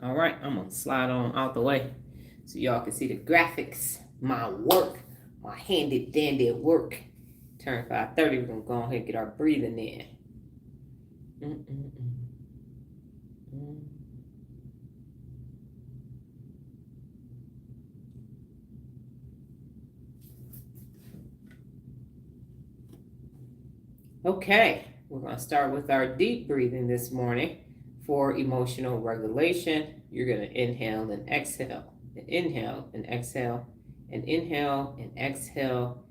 All right, I'm going to slide on out the way so y'all can see the graphics, my work, my handy dandy work. Turn 5:30, we're going to go ahead and get our breathing in. Okay, we're going to start with our deep breathing this morning for emotional regulation. You're going to inhale and exhale, and inhale and exhale, and inhale and exhale,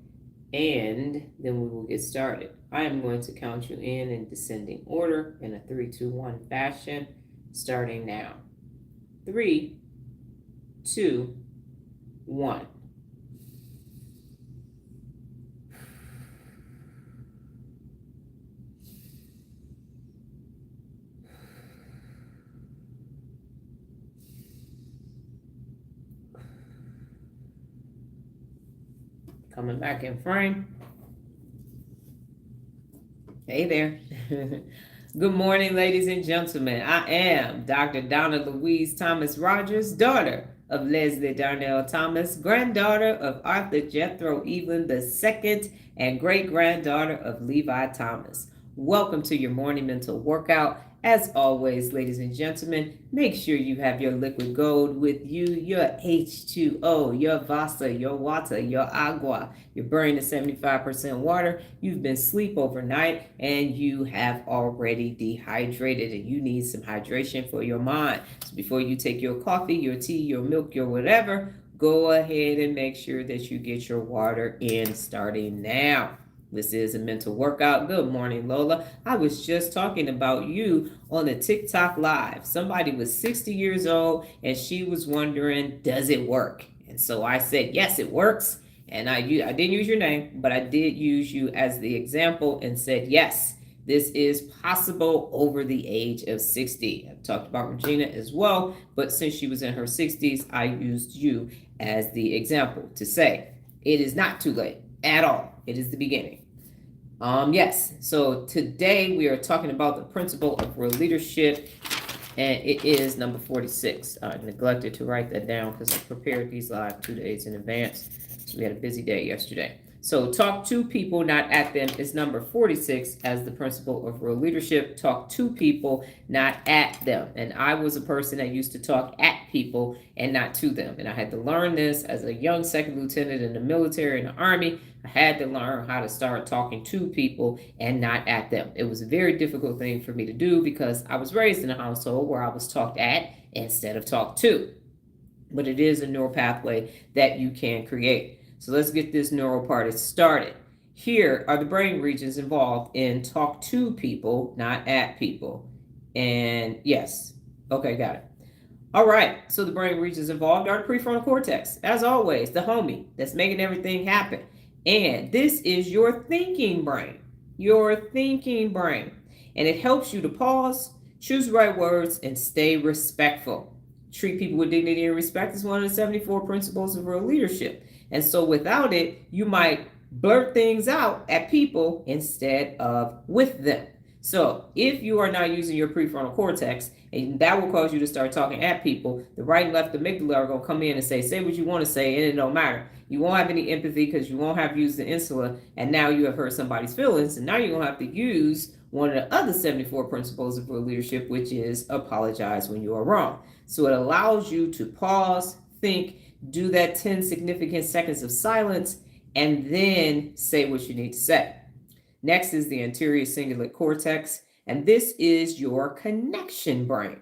and then we will get started. I am going to count you in descending order in a 3, 2, 1 fashion, starting now. 3, 2, 1. Coming back in frame. Hey there. Good morning, ladies and gentlemen. I am Dr. Donna Thomas-Rodgers, daughter of Leslie Darnell Thomas, granddaughter of Arthur Jethro Evelyn II, and great-granddaughter of Levi Thomas. Welcome to your morning mental workout. As always, ladies and gentlemen, make sure you have your liquid gold with you, your H2O, your Vasa, your water, your agua. You're burning the 75% water. You've been asleep overnight and you have already dehydrated and you need some hydration for your mind. So before you take your coffee, your tea, your milk, your whatever, go ahead and make sure that you get your water in starting now. This is a mental workout. Good morning, Lola. I was just talking about you on a TikTok live. Somebody was 60 years old and she was wondering, does it work? And so I said, yes, it works. And I didn't use your name, but I did use you as the example and said, yes, this is possible over the age of 60. I've talked about Regina as well, but since she was in her 60s, I used you as the example to say, it is not too late at all. It is the beginning. Yes, so today we are talking about the principle of real leadership, and it is number 46. I neglected to write that down because I prepared these live 2 days in advance. So we had a busy day yesterday. So talk to people, not at them, is number 46 as the principle of real leadership. Talk to people, not at them. And I was a person that used to talk at people and not to them. And I had to learn this as a young second lieutenant in the military and the Army. I had to learn how to start talking to people and not at them. It was a very difficult thing for me to do because I was raised in a household where I was talked at instead of talked to. But it is a neural pathway that you can create. So let's get this neural part started. Here are the brain regions involved in talk to people, not at people. And yes, okay, got it. All right, so the brain regions involved are the prefrontal cortex. As always, the homie that's making everything happen. And this is your thinking brain, And it helps you to pause, choose the right words, and stay respectful. Treat people with dignity and respect is one of the 74 principles of real leadership. And so without it, you might blurt things out at people instead of with them. So if you are not using your prefrontal cortex, and that will cause you to start talking at people, the right and left amygdala are going to come in and say what you want to say, and it don't matter. You won't have any empathy because you won't have used the insula, and now you have hurt somebody's feelings, and now you're going to have to use one of the other 74 principles of real leadership, which is apologize when you are wrong. So it allows you to pause, think, do that 10 significant seconds of silence, and then say what you need to say. Next is the anterior cingulate cortex, and this is your connection brain.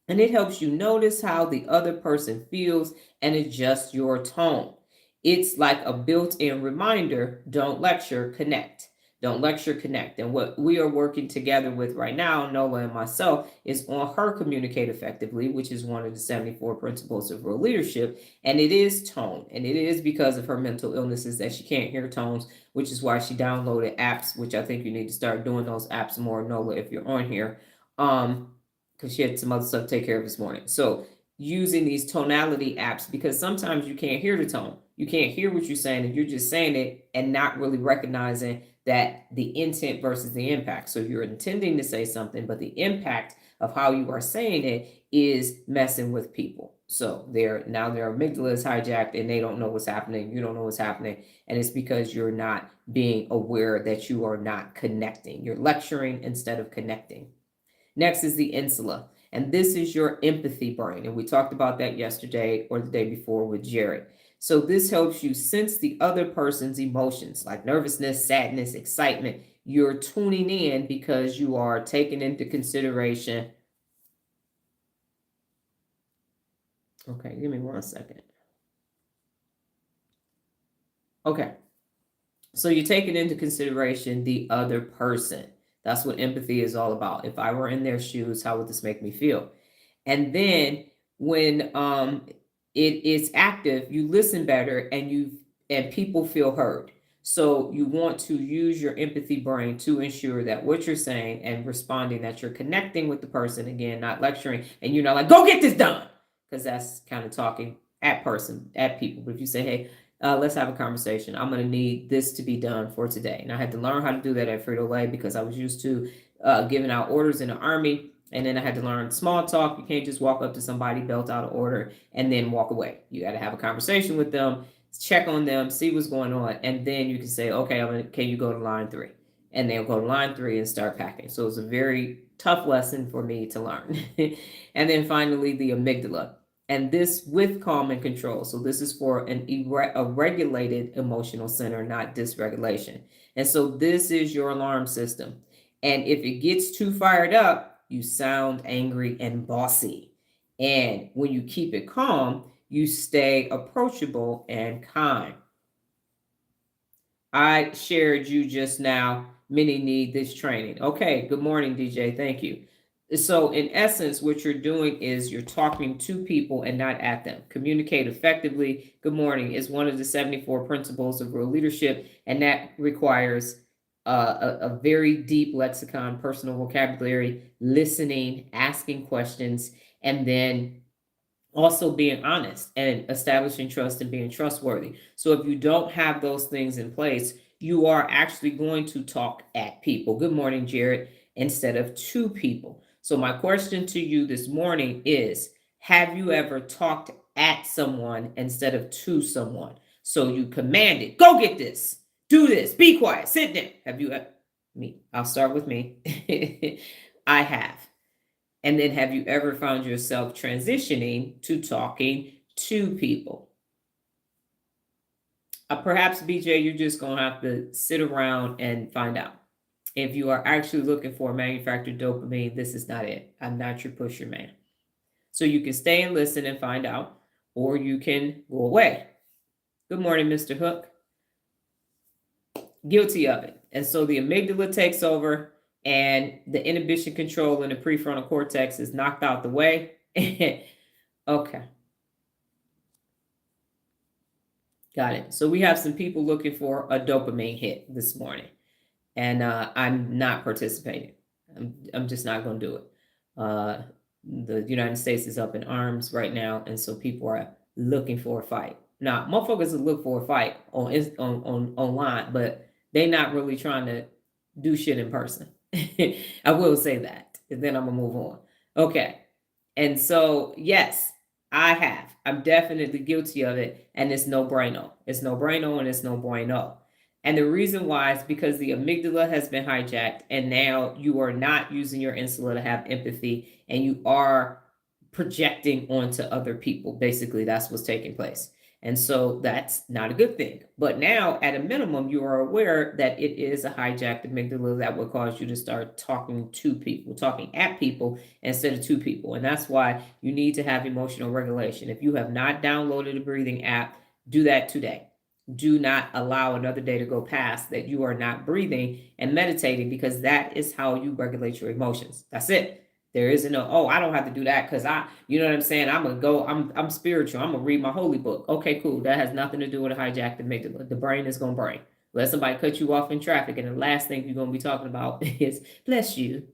And it helps you notice how the other person feels and adjust your tone. It's like a built-in reminder, don't lecture, connect. Don't lecture, connect. And what we are working together with right now, Nola and myself, is on her communicate effectively, which is one of the 74 principles of real leadership. And it is tone. And it is because of her mental illnesses that she can't hear tones, which is why she downloaded apps, which I think you need to start doing those apps more, Nola, if you're on here. Because she had some other stuff to take care of this morning. So using these tonality apps, because sometimes you can't hear the tone. You can't hear what you're saying, and you're just saying it and not really recognizing that the intent versus the impact. So you're intending to say something, but the impact of how you are saying it is messing with people. So their amygdala is hijacked and they don't know what's happening. You don't know what's happening. And it's because you're not being aware that you are not connecting. You're lecturing instead of connecting. Next is the insula. And this is your empathy brain. And we talked about that yesterday or the day before with Jared. So this helps you sense the other person's emotions like nervousness, sadness, excitement. You're tuning in because you are taking into consideration. Okay, give me 1 second. Okay. So you're taking into consideration the other person. That's what empathy is all about. If I were in their shoes, how would this make me feel? And then when it is active, you listen better and people feel heard. So you want to use your empathy brain to ensure that what you're saying and responding, that you're connecting with the person, again, not lecturing, and you're not like, go get this done, because that's kind of talking at people. But if you say, hey, let's have a conversation. I'm going to need this to be done for today. And I had to learn how to do that at Frito-Lay because I was used to giving out orders in the Army. And then I had to learn small talk. You can't just walk up to somebody, belt out an order, and then walk away. You got to have a conversation with them, check on them, see what's going on. And then you can say, okay, can you go to line 3? And they'll go to line 3 and start packing. So it's a very tough lesson for me to learn. And then finally, the amygdala. And this with calm and control. So this is for a regulated emotional center, not dysregulation. And so this is your alarm system. And if it gets too fired up, you sound angry and bossy. And when you keep it calm, you stay approachable and kind. I shared you just now. Many need this training. Okay, good morning, DJ. Thank you. So in essence, what you're doing is you're talking to people and not at them. Communicate effectively. Good morning is one of the 74 principles of real leadership, and that requires a very deep lexicon, personal vocabulary, listening, asking questions, and then also being honest and establishing trust and being trustworthy. So if you don't have those things in place, you are actually going to talk at people. Good morning, Jared, instead of to people. So my question to you this morning is, have you ever talked at someone instead of to someone? So you commanded, go get this, do this, be quiet, sit down. Have you me? I'll start with me. I have. And then have you ever found yourself transitioning to talking to people? Perhaps, BJ, you're just going to have to sit around and find out. If you are actually looking for manufactured dopamine, this is not it. I'm not your pusher man. So you can stay and listen and find out, or you can go away. Good morning, Mr. Hook. Guilty of it. And so the amygdala takes over and the inhibition control in the prefrontal cortex is knocked out the way. Okay. Got it. So we have some people looking for a dopamine hit this morning, and I'm not participating. I'm just not going to do it. The United States is up in arms right now, and so people are looking for a fight. Now, motherfuckers look for a fight on online, but they're not really trying to do shit in person. I will say that, and then I'm gonna move on. Okay, and so yes, I have. I'm definitely guilty of it, and it's no braino. It's no braino, and it's no bueno. And the reason why is because the amygdala has been hijacked, and now you are not using your insula to have empathy, and you are projecting onto other people. Basically, that's what's taking place. And so that's not a good thing. But now, at a minimum, you are aware that it is a hijacked amygdala that will cause you to start talking to people, talking at people instead of to people. And that's why you need to have emotional regulation. If you have not downloaded a breathing app, do that today. Do not allow another day to go past that you are not breathing and meditating, because that is how you regulate your emotions. That's it. There isn't I don't have to do that because you know what I'm saying? I'm spiritual. I'm going to read my holy book. Okay, cool. That has nothing to do with a hijacked amygdala. The brain is going to brain. Let somebody cut you off in traffic, and the last thing you're going to be talking about is, bless you.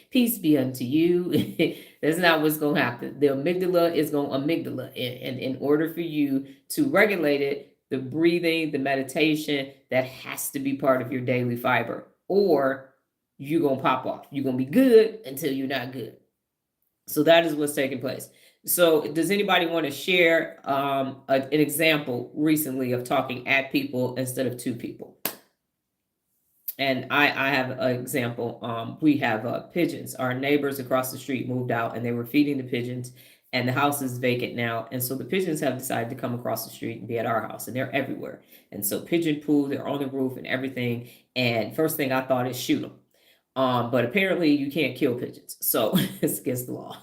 Peace be unto you. That's not what's going to happen. The amygdala is going to amygdala. And in order for you to regulate it, the breathing, the meditation, that has to be part of your daily fiber, or you're going to pop off. You're going to be good until you're not good. So that is what's taking place. So does anybody want to share an example recently of talking at people instead of to people? And I have an example. We have pigeons. Our neighbors across the street moved out and they were feeding the pigeons, and the house is vacant now. And so the pigeons have decided to come across the street and be at our house, and they're everywhere. And so pigeon poo, they're on the roof and everything. And first thing I thought is shoot them. But apparently you can't kill pigeons. So it's against the law.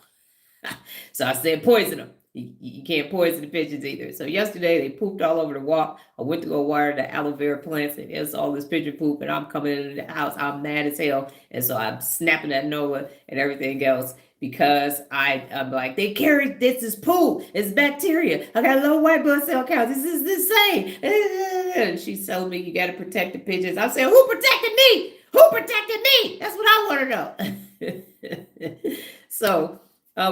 So I said poison them. You can't poison the pigeons either. So yesterday they pooped all over the walk. I went to go water the aloe vera plants, and there's all this pigeon poop, and I'm coming into the house. I'm mad as hell. And so I'm snapping at Noah and everything else because I'm like, they carried this is poo. It's bacteria. I got low white blood cell count. This is insane. And she's telling me you got to protect the pigeons. I'm saying, who protected me? Who protected me? That's what I want to know. So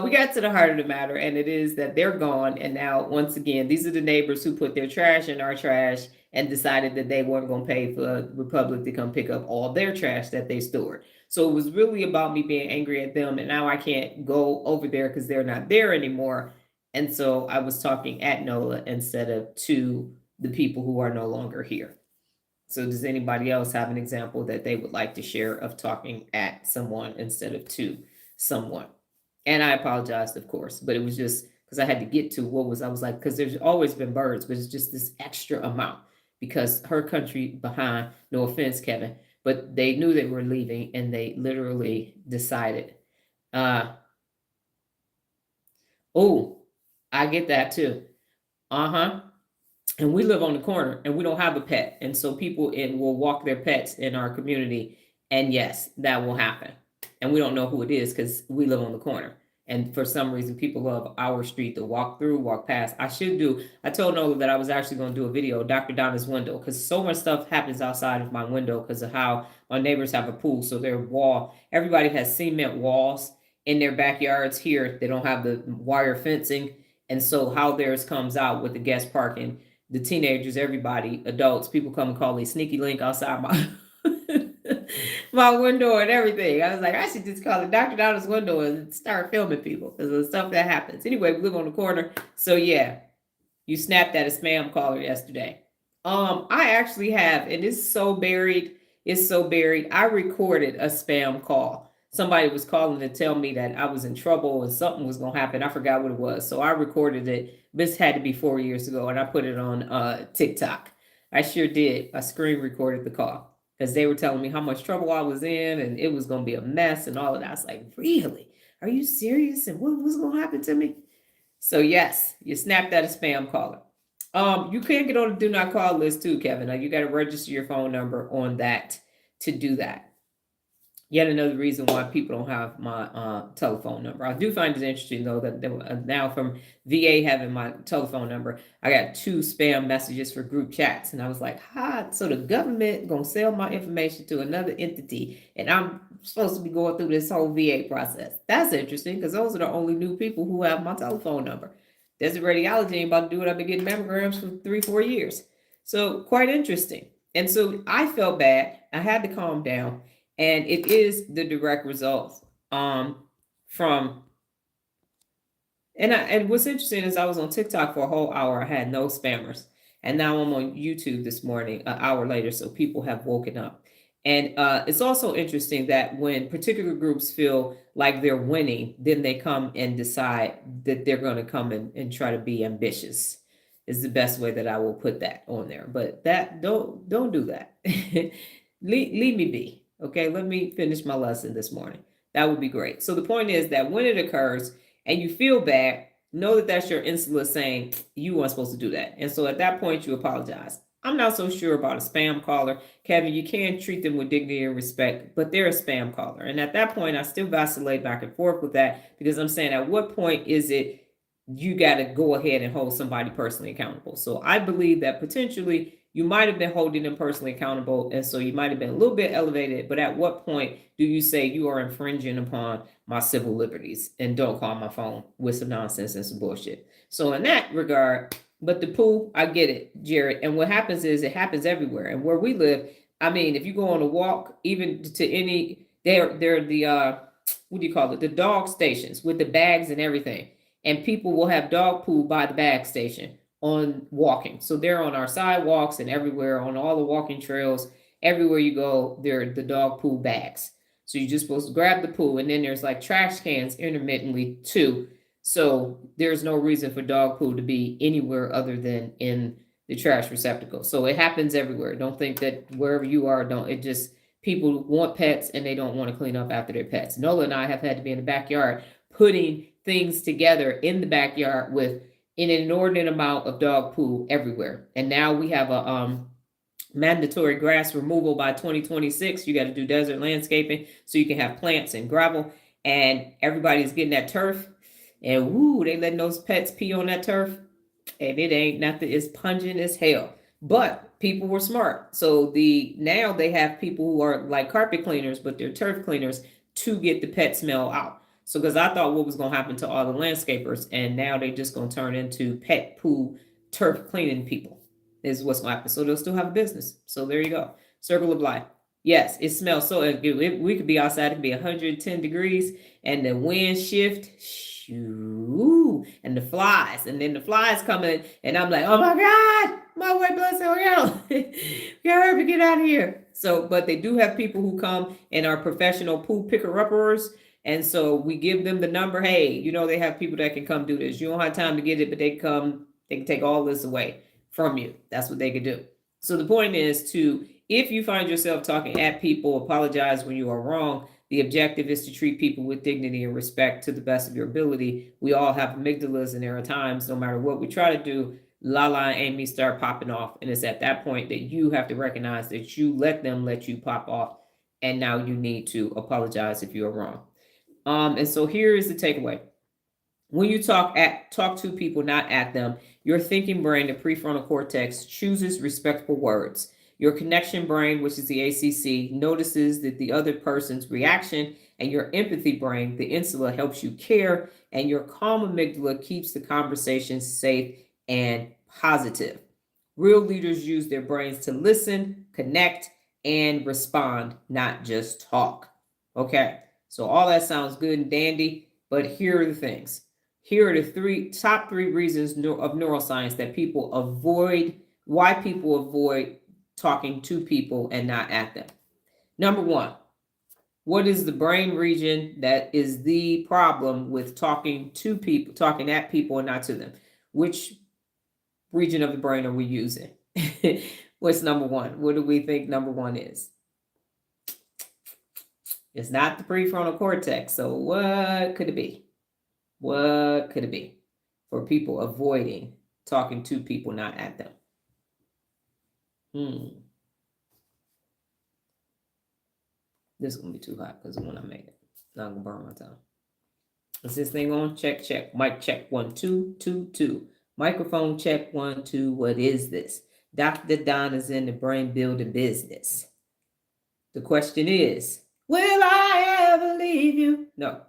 we got to the heart of the matter, and it is that they're gone. And now, once again, these are the neighbors who put their trash in our trash and decided that they weren't going to pay for the Republic to come pick up all their trash that they stored. So it was really about me being angry at them, and now I can't go over there because they're not there anymore. And so I was talking at Nola instead of to the people who are no longer here. So does anybody else have an example that they would like to share of talking at someone instead of to someone? And I apologized, of course, but it was just because I had to get to I was like, because there's always been birds, but it's just this extra amount because her country behind, no offense, Kevin, but they knew they were leaving and they literally decided, oh, I get that too. And we live on the corner and we don't have a pet. And so people will walk their pets in our community. And yes, that will happen. And we don't know who it is because we live on the corner. And for some reason, people love our street to walk through, walk past. I told Nola that I was actually going to do a video, Dr. Donna's window, because so much stuff happens outside of my window because of how my neighbors have a pool. So everybody has cement walls in their backyards here. They don't have the wire fencing. And so how theirs comes out with the guest parking, the teenagers, everybody, adults, people come and call me sneaky link outside my my window and everything. I was like, I should just call it Dr. Donna's window and start filming people because of the stuff that happens. Anyway, we live on the corner. So yeah, you snapped at a spam caller yesterday. I actually have, and it's so buried. I recorded a spam call. Somebody was calling to tell me that I was in trouble and something was going to happen. I forgot what it was. So I recorded it. This had to be 4 years ago, and I put it on TikTok. I sure did. I screen recorded the call because they were telling me how much trouble I was in and it was going to be a mess and all of that. I was like, really? Are you serious? And what was going to happen to me? So yes, you snapped at a spam caller. You can't get on the do not call list too, Kevin. Now you got to register your phone number on that to do that. Yet another reason why people don't have my telephone number. I do find it interesting, though, that now from VA having my telephone number, I got 2 spam messages for group chats. And I was like, so the government going to sell my information to another entity, and I'm supposed to be going through this whole VA process. That's interesting, because those are the only new people who have my telephone number. Desert Radiology ain't about to do it. I've been getting mammograms for 3-4 years. So quite interesting. And so I felt bad. I had to calm down. And it is the direct result from, and what's interesting is I was on TikTok for a whole hour. I had no spammers. And now I'm on YouTube this morning, an hour later. So people have woken up. And it's also interesting that when particular groups feel like they're winning, then they come and decide that they're going to come and try to be ambitious is the best way that I will put that on there. But don't do that. Leave me be. Okay, let me finish my lesson this morning. That would be great. So the point is that when it occurs and you feel bad, know that that's your insula saying you weren't supposed to do that. And so at that point, you apologize. I'm not so sure about a spam caller. Kevin, you can treat them with dignity and respect, but they're a spam caller. And at that point, I still vacillate back and forth with that because I'm saying at what point is it you got to go ahead and hold somebody personally accountable? So I believe that potentially you might have been holding them personally accountable, and so you might have been a little bit elevated, but at what point do you say you are infringing upon my civil liberties and don't call my phone with some nonsense and some bullshit? So in that regard, But the poo, I get it, Jared. And what happens is it happens everywhere. And where we live, I mean, if you go on a walk, even to any, they're the what do you call it? The dog stations with the bags and everything. And people will have dog poo by the bag station on walking. So they're on our sidewalks and everywhere on all the walking trails. Everywhere you go, they're the dog poo bags. So you're just supposed to grab the poo, and then there's like trash cans intermittently too. So there's no reason for dog poo to be anywhere other than in the trash receptacle. So it happens everywhere. Don't think that wherever you are, don't, it just, people want pets and they don't want to clean up after their pets. Nola and I have had to be in the backyard putting things together in the backyard with an inordinate amount of dog poo everywhere. And now we have a mandatory grass removal by 2026. You got to do desert landscaping so you can have plants and gravel. And everybody's getting that turf. And woo, they letting those pets pee on that turf. And it ain't nothing. It's pungent as hell. But people were smart. So now they have people who are like carpet cleaners, but they're turf cleaners to get the pet smell out. So because I thought what was going to happen to all the landscapers, and now they're just going to turn into pet poo turf cleaning people is what's going to happen. So they'll still have a business. So there you go. Circle of life. Yes, it smells so good. We could be outside. It could be 110 degrees and the wind shift. Shoo, and the flies. And then the flies come in and I'm like, oh my God, my white blood cell count. Hurry up, get out of here. So, but they do have people who come and are professional poo picker-uppers. And so we give them the number. Hey, they have people that can come do this. You don't have time to get it, but they can take all this away from you. That's what they could do. So the point is if you find yourself talking at people, apologize when you are wrong. The objective is to treat people with dignity and respect to the best of your ability. We all have amygdalas, and there are times, no matter what we try to do, Lala and Amy start popping off. And it's at that point that you have to recognize that you let them let you pop off. And now you need to apologize if you are wrong. And so here is the takeaway. When you talk to people, not at them, your thinking brain, the prefrontal cortex, chooses respectful words. Your connection brain, which is the ACC, notices that the other person's reaction, and your empathy brain, the insula, helps you care, and your calm amygdala keeps the conversation safe and positive. Real leaders use their brains to listen, connect, and respond, not just talk. Okay, so all that sounds good and dandy, but here are the things. Here are the top three reasons of neuroscience that why people avoid talking to people and not at them. Number one, what is the brain region that is the problem with talking at people and not to them? Which region of the brain are we using? What's number one? What do we think number one is? It's not the prefrontal cortex. So what could it be? What could it be for people avoiding talking to people, not at them? This is going to be too hot because when I make it, not going to burn my tongue. Is this thing on? Check, check. Mic check. 1, 2, 2, 2. Microphone check. 1, 2. What is this? Dr. Donna's in the brain building business. The question is, will I ever leave you? No.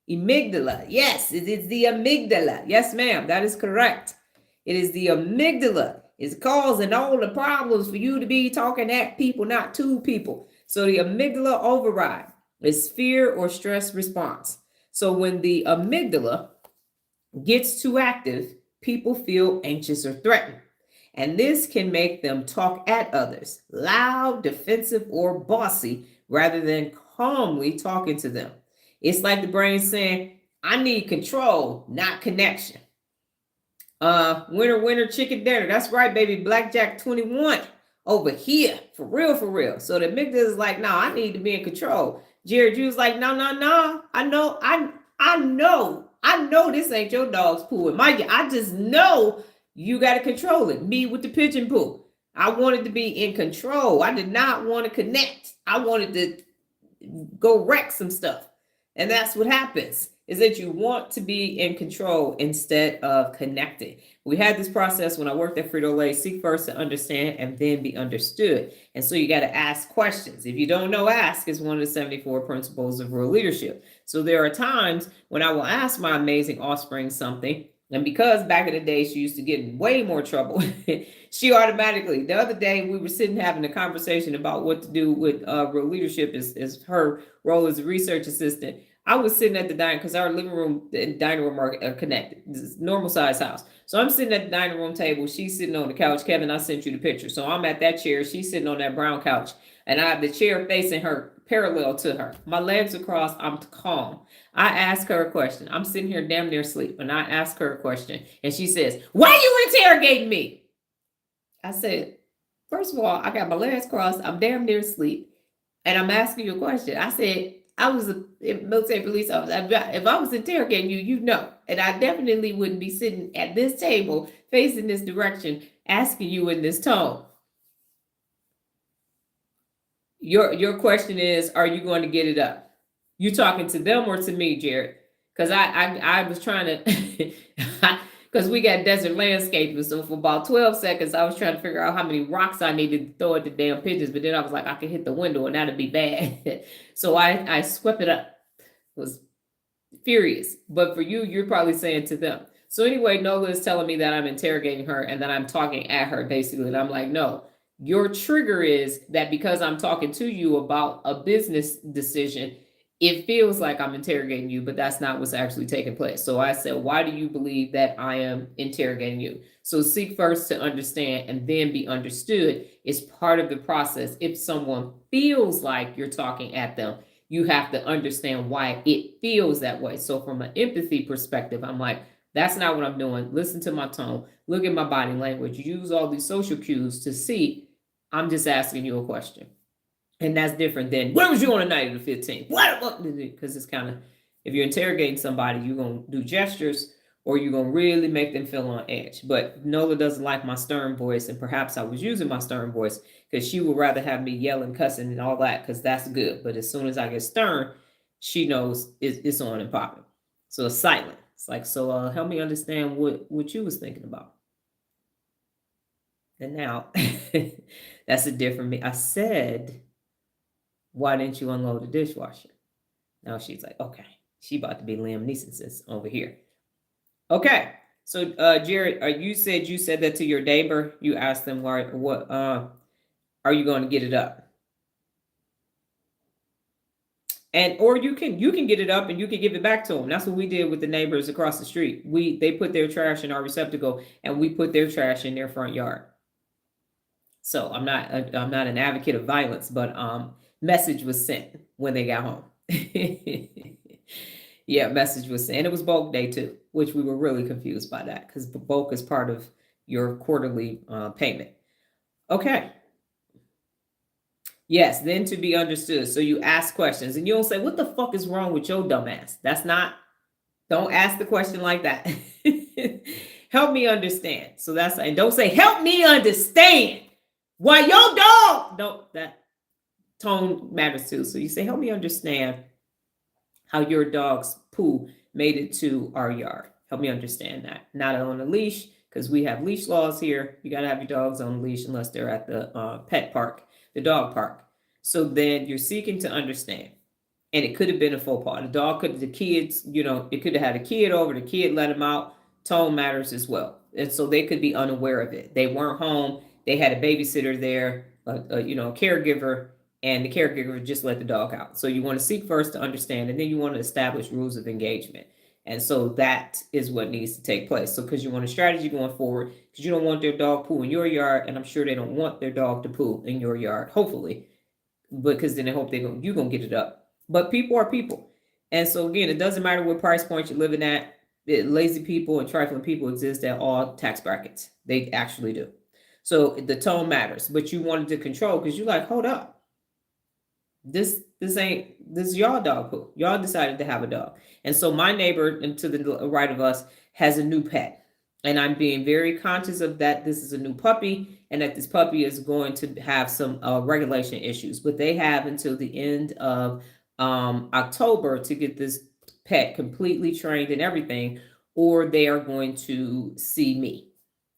Amygdala. Yes, it is the amygdala. Yes, ma'am. That is correct. It is the amygdala. It's causing all the problems for you to be talking at people, not to people. So the amygdala override is fear or stress response. So when the amygdala gets too active, people feel anxious or threatened. And this can make them talk at others, loud, defensive, or bossy, rather than calmly talking to them. It's like the brain saying, I need control, not connection. Winner, chicken dinner. That's right, baby. Blackjack 21 over here. For real, for real. So the amygdala is like, no, I need to be in control. Jared Drew's like, no. I know this ain't your dog's poo. And I just know you got to control it. Me with the pigeon poo. I wanted to be in control. I did not want to connect. I wanted to go wreck some stuff. And that's what happens, is that you want to be in control instead of connecting. We had this process when I worked at Frito-Lay: seek first to understand and then be understood. And so you got to ask questions. If you don't know, ask is one of the 74 principles of real leadership. So there are times when I will ask my amazing offspring something, And because back in the day, she used to get in way more trouble, she automatically, the other day, we were sitting having a conversation about what to do with real leadership is her role as a research assistant. I was sitting at the dining, because our living room and dining room are connected. This is a normal size house. So I'm sitting at the dining room table. She's sitting on the couch. Kevin, I sent you the picture. So I'm at that chair. She's sitting on that brown couch. And I have the chair facing her, parallel to her. My legs are crossed. I'm calm. I ask her a question. I'm sitting here damn near asleep. And I ask her a question. And she says, "Why are you interrogating me?" I said, "First of all, I got my legs crossed. I'm damn near asleep. And I'm asking you a question." I said, "I was a military police officer. If I was interrogating you, you know. And I definitely wouldn't be sitting at this table facing this direction asking you in this tone. Your question is, are you going to get it up?" You talking to them or to me, Jared? Because I was trying to, because we got desert landscaping. So for about 12 seconds, I was trying to figure out how many rocks I needed to throw at the damn pigeons. But then I was like, I could hit the window and that'd be bad. So I swept it up. Was furious. But for you, you're probably saying to them. So anyway, Nola is telling me that I'm interrogating her and that I'm talking at her, basically. And I'm like, no. Your trigger is that because I'm talking to you about a business decision, it feels like I'm interrogating you, but that's not what's actually taking place. So I said, why do you believe that I am interrogating you? So seek first to understand and then be understood is part of the process. If someone feels like you're talking at them, you have to understand why it feels that way. So from an empathy perspective, I'm like, that's not what I'm doing. Listen to my tone. Look at my body language. Use all these social cues to see I'm just asking you a question. And that's different than, where was you on the night of the 15th? What? Because it's kind of, if you're interrogating somebody, you're going to do gestures or you're going to really make them feel on edge. But Nola doesn't like my stern voice. And perhaps I was using my stern voice because she would rather have me yelling, cussing, and all that, because that's good. But as soon as I get stern, she knows it's on and popping. So it's silent. It's like, so help me understand what you was thinking about. And now, that's a different me. I said, why didn't you unload the dishwasher? Now she's like, okay. She about to be Liam Neeson over here. Okay. So, Jared, you said that to your neighbor. You asked them, what are you going to get it up? And or you can get it up and you can give it back to them. That's what we did with the neighbors across the street. They put their trash in our receptacle and we put their trash in their front yard. So I'm not an advocate of violence, but message was sent when they got home. Yeah, message was sent. And it was bulk day too, which we were really confused by that because bulk is part of your quarterly payment. Okay. Yes, then to be understood. So you ask questions and you don't say, what the fuck is wrong with your dumb ass? Don't ask the question like that. Help me understand. So and don't say, help me understand. Why your dog? No, that tone matters too. So you say, help me understand how your dog's poo made it to our yard. Help me understand that. Not on a leash, because we have leash laws here. You got to have your dogs on a leash unless they're at the pet park, the dog park. So then you're seeking to understand. And it could have been a faux pas. The kids, it could have had a kid over, the kid let him out. Tone matters as well. And so they could be unaware of it. They weren't home. They had a babysitter there, a caregiver, and the caregiver just let the dog out. So you want to seek first to understand, and then you want to establish rules of engagement. And so that is what needs to take place. So because you want a strategy going forward, because you don't want their dog poo in your yard, and I'm sure they don't want their dog to poo in your yard, hopefully, because then they hope you're going to get it up. But people are people. And so again, it doesn't matter what price point you're living at. Lazy people and trifling people exist at all tax brackets. They actually do. So the tone matters, but you wanted to control because you're like, hold up. This is y'all dog poo. Y'all decided to have a dog. And so my neighbor to the right of us has a new pet. And I'm being very conscious of that. This is a new puppy and that this puppy is going to have some regulation issues. But they have until the end of October to get this pet completely trained and everything, or they are going to see me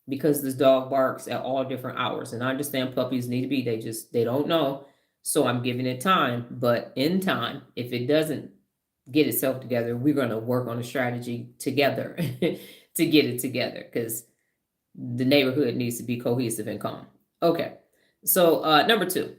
because this dog barks at all different hours. And I understand puppies need to be, they don't know. So I'm giving it time, but in time, if it doesn't get itself together. We're going to work on a strategy together to get it together, because the neighborhood needs to be cohesive and calm. Okay. So number 2,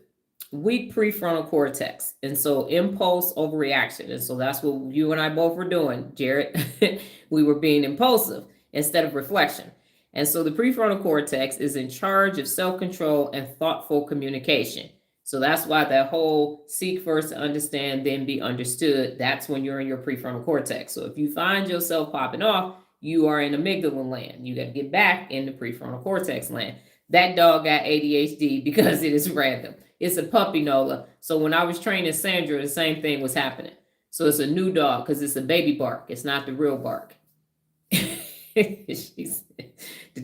weak prefrontal cortex. And so impulse overreaction. And so that's what you and I both were doing, Jared. We were being impulsive instead of reflection. And so the prefrontal cortex is in charge of self-control and thoughtful communication. So that's why that whole seek first to understand, then be understood, that's when you're in your prefrontal cortex. So if you find yourself popping off, you are in amygdala land. You got to get back in the prefrontal cortex land. That dog got ADHD because it is random. It's a puppy, Nola. So when I was training Sandra, the same thing was happening. So it's a new dog because it's a baby bark. It's not the real bark. The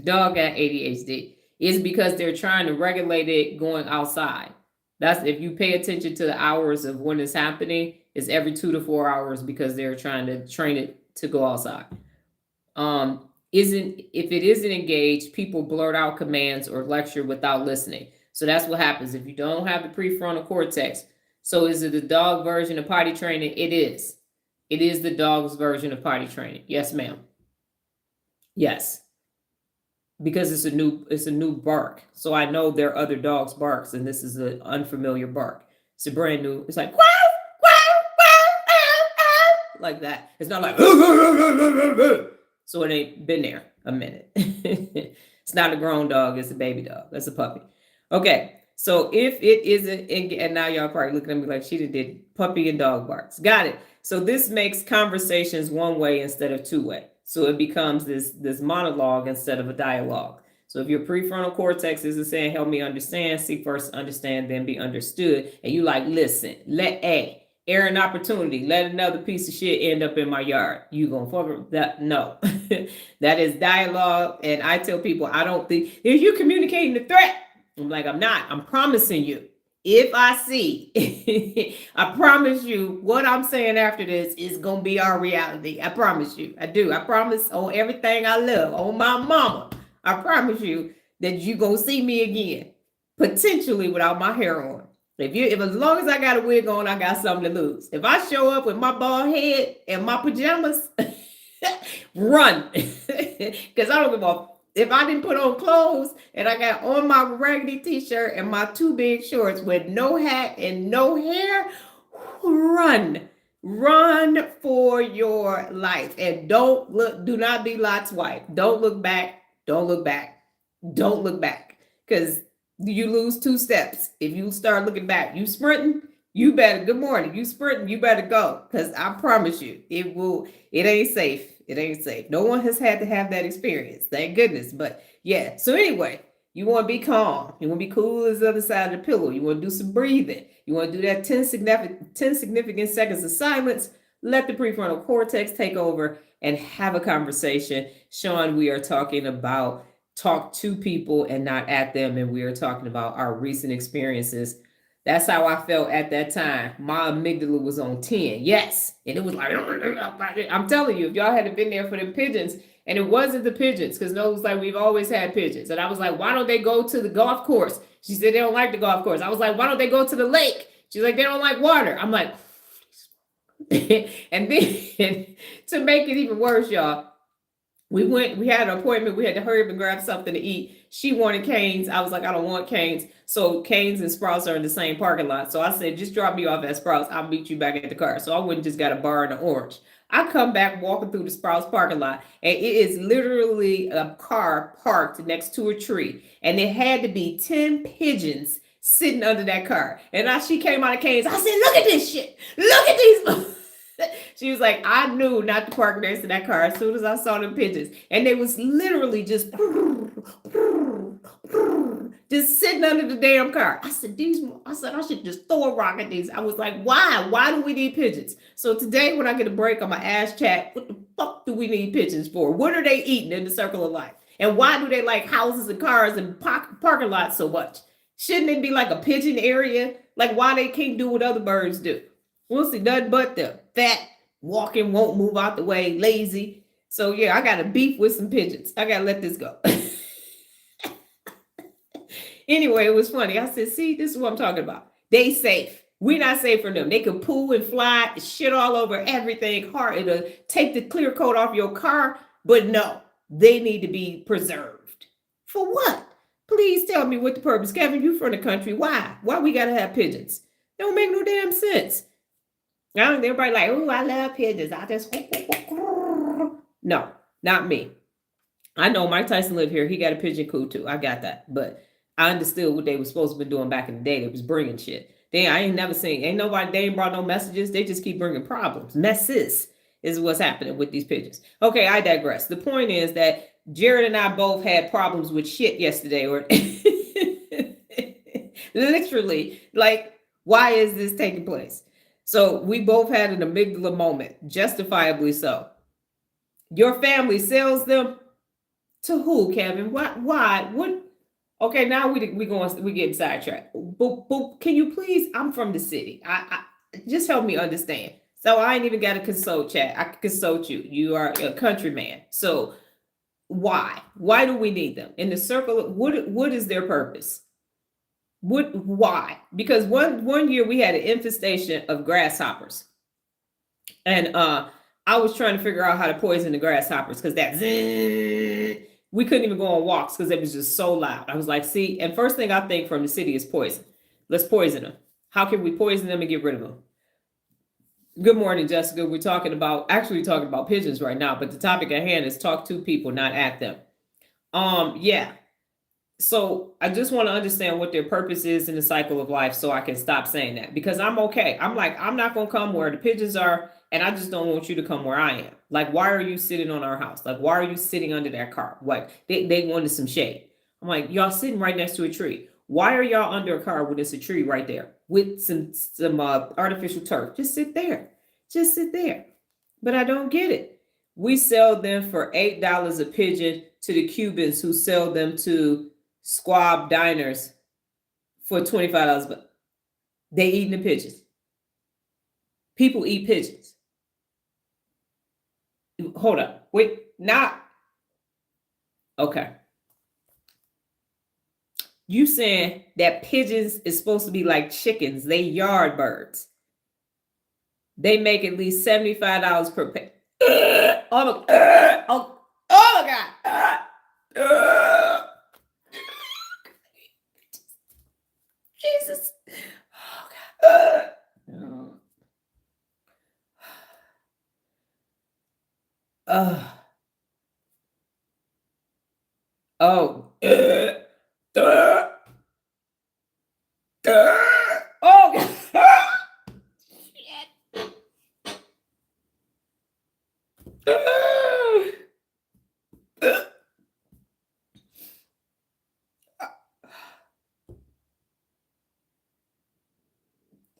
dog got ADHD. It's because they're trying to regulate it going outside. That's, if you pay attention to the hours of when it's happening, it's every 2 to 4 hours because they're trying to train it to go outside. If it isn't engaged, people blurt out commands or lecture without listening. So that's what happens if you don't have the prefrontal cortex. So is it the dog version of potty training? It is. It is the dog's version of potty training. Yes, ma'am. Yes. Because it's a new bark. So I know there are other dogs' barks, and this is an unfamiliar bark. It's a brand new. It's like wow, wow, wow, wow, wow, like that. It's not like so it ain't been there a minute. It's not a grown dog. It's a baby dog. That's a puppy. Okay. So if it isn't, and now y'all probably looking at me like she did puppy and dog barks. Got it. So this makes conversations one way instead of two way. So it becomes this monologue instead of a dialogue. So if your prefrontal cortex isn't saying, help me understand, seek first, understand, then be understood. And you like, listen, let air an opportunity, let another piece of shit end up in my yard. You gonna fuck that? No. That is dialogue. And I tell people, I don't think, if you're communicating the threat, I'm like, I'm not. I'm promising you. If I see, I promise you what I'm saying after this is going to be our reality. I promise you. I do. I promise on everything I love, on my mama. I promise you that you're going to see me again, potentially without my hair on. If as long as I got a wig on, I got something to lose. If I show up with my bald head and my pajamas, run. Because I don't give a. If I didn't put on clothes and I got on my raggedy t-shirt and my 2 big shorts with no hat and no hair, run for your life. And do not be Lot's wife. Don't look back. Don't look back. Don't look back. Because you lose 2 steps. If you start looking back, you sprinting, you better, good morning. You sprinting, you better go. Because I promise you, it ain't safe. It ain't safe. No one has had to have that experience. Thank goodness. But yeah. So anyway, you want to be calm. You want to be cool as the other side of the pillow. You want to do some breathing. You want to do that 10 significant seconds of silence. Let the prefrontal cortex take over and have a conversation. Sean, we are talking about talk to people and not at them. And we are talking about our recent experiences. That's how I felt at that time. My amygdala was on 10. Yes. And it was like, I'm telling you, if y'all hadn't been there for the pigeons, and it wasn't the pigeons, because no, it was like, we've always had pigeons. And I was like, why don't they go to the golf course? She said, they don't like the golf course. I was like, why don't they go to the lake? She's like, they don't like water. I'm like, and then to make it even worse, y'all, we had an appointment. We had to hurry up and grab something to eat. She wanted Cane's. I was like, I don't want Cane's. So Cane's and Sprouts are in the same parking lot. So I said, just drop me off at Sprouts. I'll meet you back at the car. So I wouldn't just got a bar and an orange. I come back walking through the Sprouts parking lot, and it is literally a car parked next to a tree. And it had to be 10 pigeons sitting under that car. And she came out of Cane's. I said, look at this shit. Look at these. She was like, I knew not to park next to that car as soon as I saw them pigeons. And they was literally just sitting under the damn car. I said, I should just throw a rock at these. I was like, why? Why do we need pigeons? So today when I get a break, I'm going to ask chat, what the fuck do we need pigeons for? What are they eating in the circle of life? And why do they like houses and cars and parking lots so much? Shouldn't it be like a pigeon area? Like why they can't do what other birds do? We'll see nothing but the fat, walking, won't move out the way, lazy. So yeah, I got a beef with some pigeons. I got to let this go. Anyway, it was funny. I said, see, this is what I'm talking about. They safe. We're not safe from them. They can poo and fly, shit all over everything. Hard, it'll take the clear coat off your car. But no, they need to be preserved. For what? Please tell me what the purpose. Kevin, you from the country. Why? Why we gotta have pigeons? It don't make no damn sense. Everybody like, oh, I love pigeons. I just no, not me. I know Mike Tyson lived here. He got a pigeon coop too. I got that. But I understood what they were supposed to be doing back in the day. They was bringing shit. I ain't never seen, ain't nobody, they ain't brought no messages. They just keep bringing problems. Messes is what's happening with these pigeons. Okay, I digress. The point is that Jared and I both had problems with shit yesterday, or literally, like, why is this taking place? So we both had an amygdala moment, justifiably so. Your family sells them to who, Kevin? What? Why? What? Okay, now we getting sidetracked. But can you please? I'm from the city. I just help me understand. So I ain't even got to consult chat. I can consult you. You are a countryman. So why? Why do we need them in the circle? What is their purpose? Why? Because one year we had an infestation of grasshoppers, and I was trying to figure out how to poison the grasshoppers because we couldn't even go on walks because it was just so loud. I was like, see, and first thing I think from the city is poison. Let's poison them. How can we poison them and get rid of them? Good morning, Jessica. We're talking about pigeons right now, but the topic at hand is talk to people, not at them. Yeah. So I just want to understand what their purpose is in the cycle of life so I can stop saying that, because I'm okay. I'm like, I'm not going to come where the pigeons are, and I just don't want you to come where I am. Like, why are you sitting on our house? Like, why are you sitting under that car? Like, they wanted some shade. I'm like, y'all sitting right next to a tree. Why are y'all under a car when there's a tree right there with some artificial turf? Just sit there. Just sit there. But I don't get it. We sell them for $8 a pigeon to the Cubans who sell them to squab diners for $25. But they eating the pigeons. People eat pigeons. Hold up. Wait, not. Okay. You saying that pigeons is supposed to be like chickens. They yard birds. They make at least $75 per pigeon. Oh my God. Jesus. Oh God. Oh. Oh God.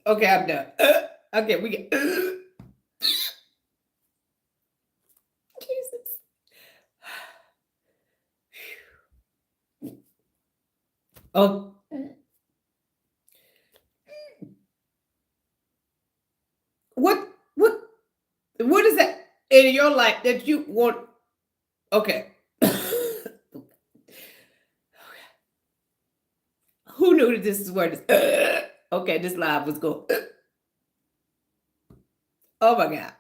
Okay, I'm done. Okay, we get. Jesus. Oh. What is that in your life that you want? Okay. Who knew that this is where this? Okay, this live was going. Oh my God.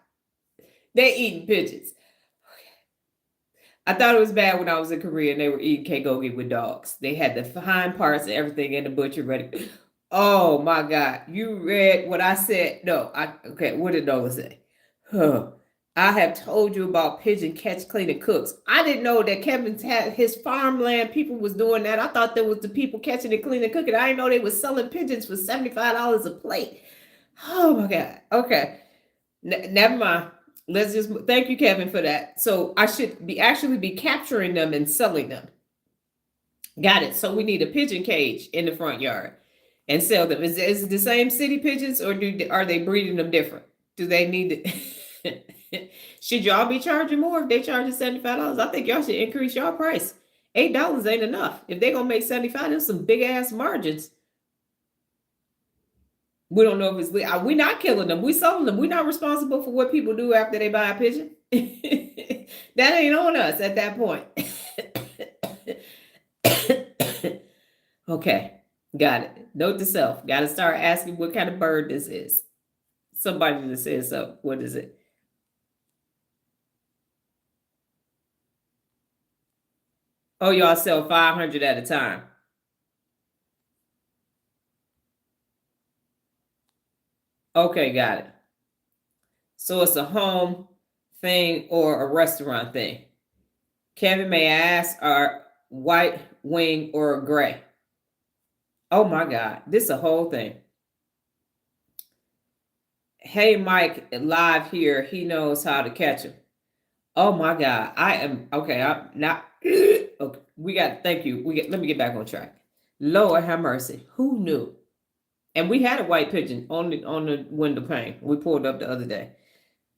They eating pigeons. I thought it was bad when I was in Korea and they were eating kegogi with dogs. They had the hind parts and everything in the butcher ready. Oh my God. You read what I said? No. Okay, what did Nola say? I have told you about pigeon catch, clean, and cooks. I didn't know that Kevin's had his farmland people was doing that. I thought there was the people catching and cleaning and cooking. I didn't know they were selling pigeons for $75 a plate. Oh my God. Okay. Never mind. Let's just thank you, Kevin, for that. So I should be capturing them and selling them. Got it. So we need a pigeon cage in the front yard and sell them. Is it the same city pigeons, or are they breeding them different? Do they need to? Should y'all be charging more if they charging $75? I think y'all should increase your price. $8 ain't enough. If they're gonna make $75, there's some big ass margins. We don't know if it's we're not killing them. We selling them. We're not responsible for what people do after they buy a pigeon. That ain't on us at that point. Okay. Got it. Note to self. Got to start asking what kind of bird this is. Somebody that says so. What is it? Oh, y'all sell 500 at a time. Okay, got it. So it's a home thing or a restaurant thing. Kevin, may I ask, are white, wing, or gray? Oh my God, this is a whole thing. Hey, Mike, live here. He knows how to catch him. Oh my God, I am okay. I'm not. Okay, we got. Thank you. Let me get back on track. Lord have mercy. Who knew? And we had a white pigeon on the window pane. We pulled up the other day.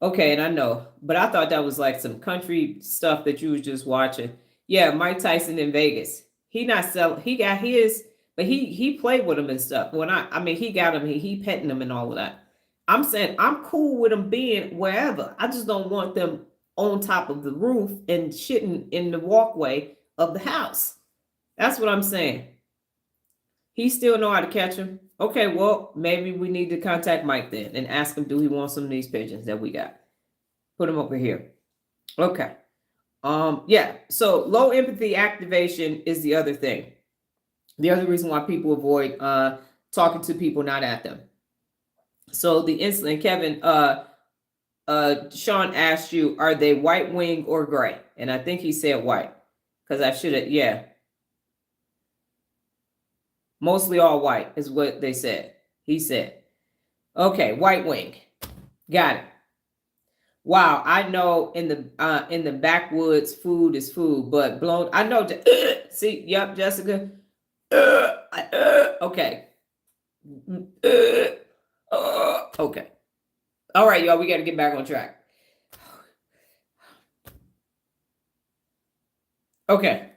Okay, and I know, but I thought that was like some country stuff that you was just watching. Yeah, Mike Tyson in Vegas. He not selling. He got his, but he played with him and stuff. When I mean, he got him. He petting them and all of that. I'm saying I'm cool with them being wherever. I just don't want them on top of the roof and shitting in the walkway of the house. That's what I'm saying. He still know how to catch them. Okay, well, maybe we need to contact Mike then and ask him, do he want some of these pigeons that we got? Put them over here. Okay. Yeah. So low empathy activation is the other thing. The other reason why people avoid talking to people, not at them. So the insulin, Kevin, Sean asked you, are they white wing or gray? And I think he said white. Because I should have, yeah. Mostly all white is what they said. He said. Okay, white wing. Got it. Wow, I know in the backwoods, food is food, but blown. I know. See, yep, Jessica. Okay. Okay. All right, y'all. We got to get back on track. Okay.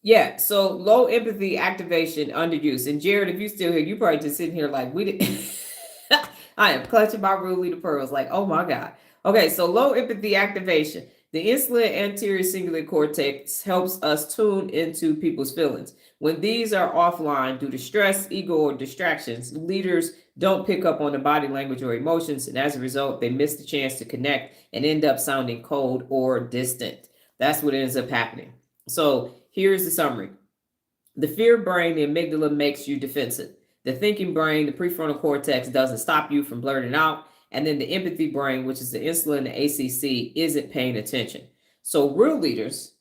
Yeah. So low empathy activation underuse. And Jared, if you're still here, you probably just sitting here like we didn't. I am clutching my ruly the pearls, like, oh my God. Okay, so low empathy activation. The insular anterior cingulate cortex helps us tune into people's feelings. When these are offline due to stress, ego, or distractions, leaders don't pick up on the body language or emotions, and as a result, they miss the chance to connect and end up sounding cold or distant. That's what ends up happening. So here's the summary. The fear brain, the amygdala, makes you defensive. The thinking brain, the prefrontal cortex, doesn't stop you from blurting out. And then the empathy brain, which is the insulin, the ACC, isn't paying attention. So real leaders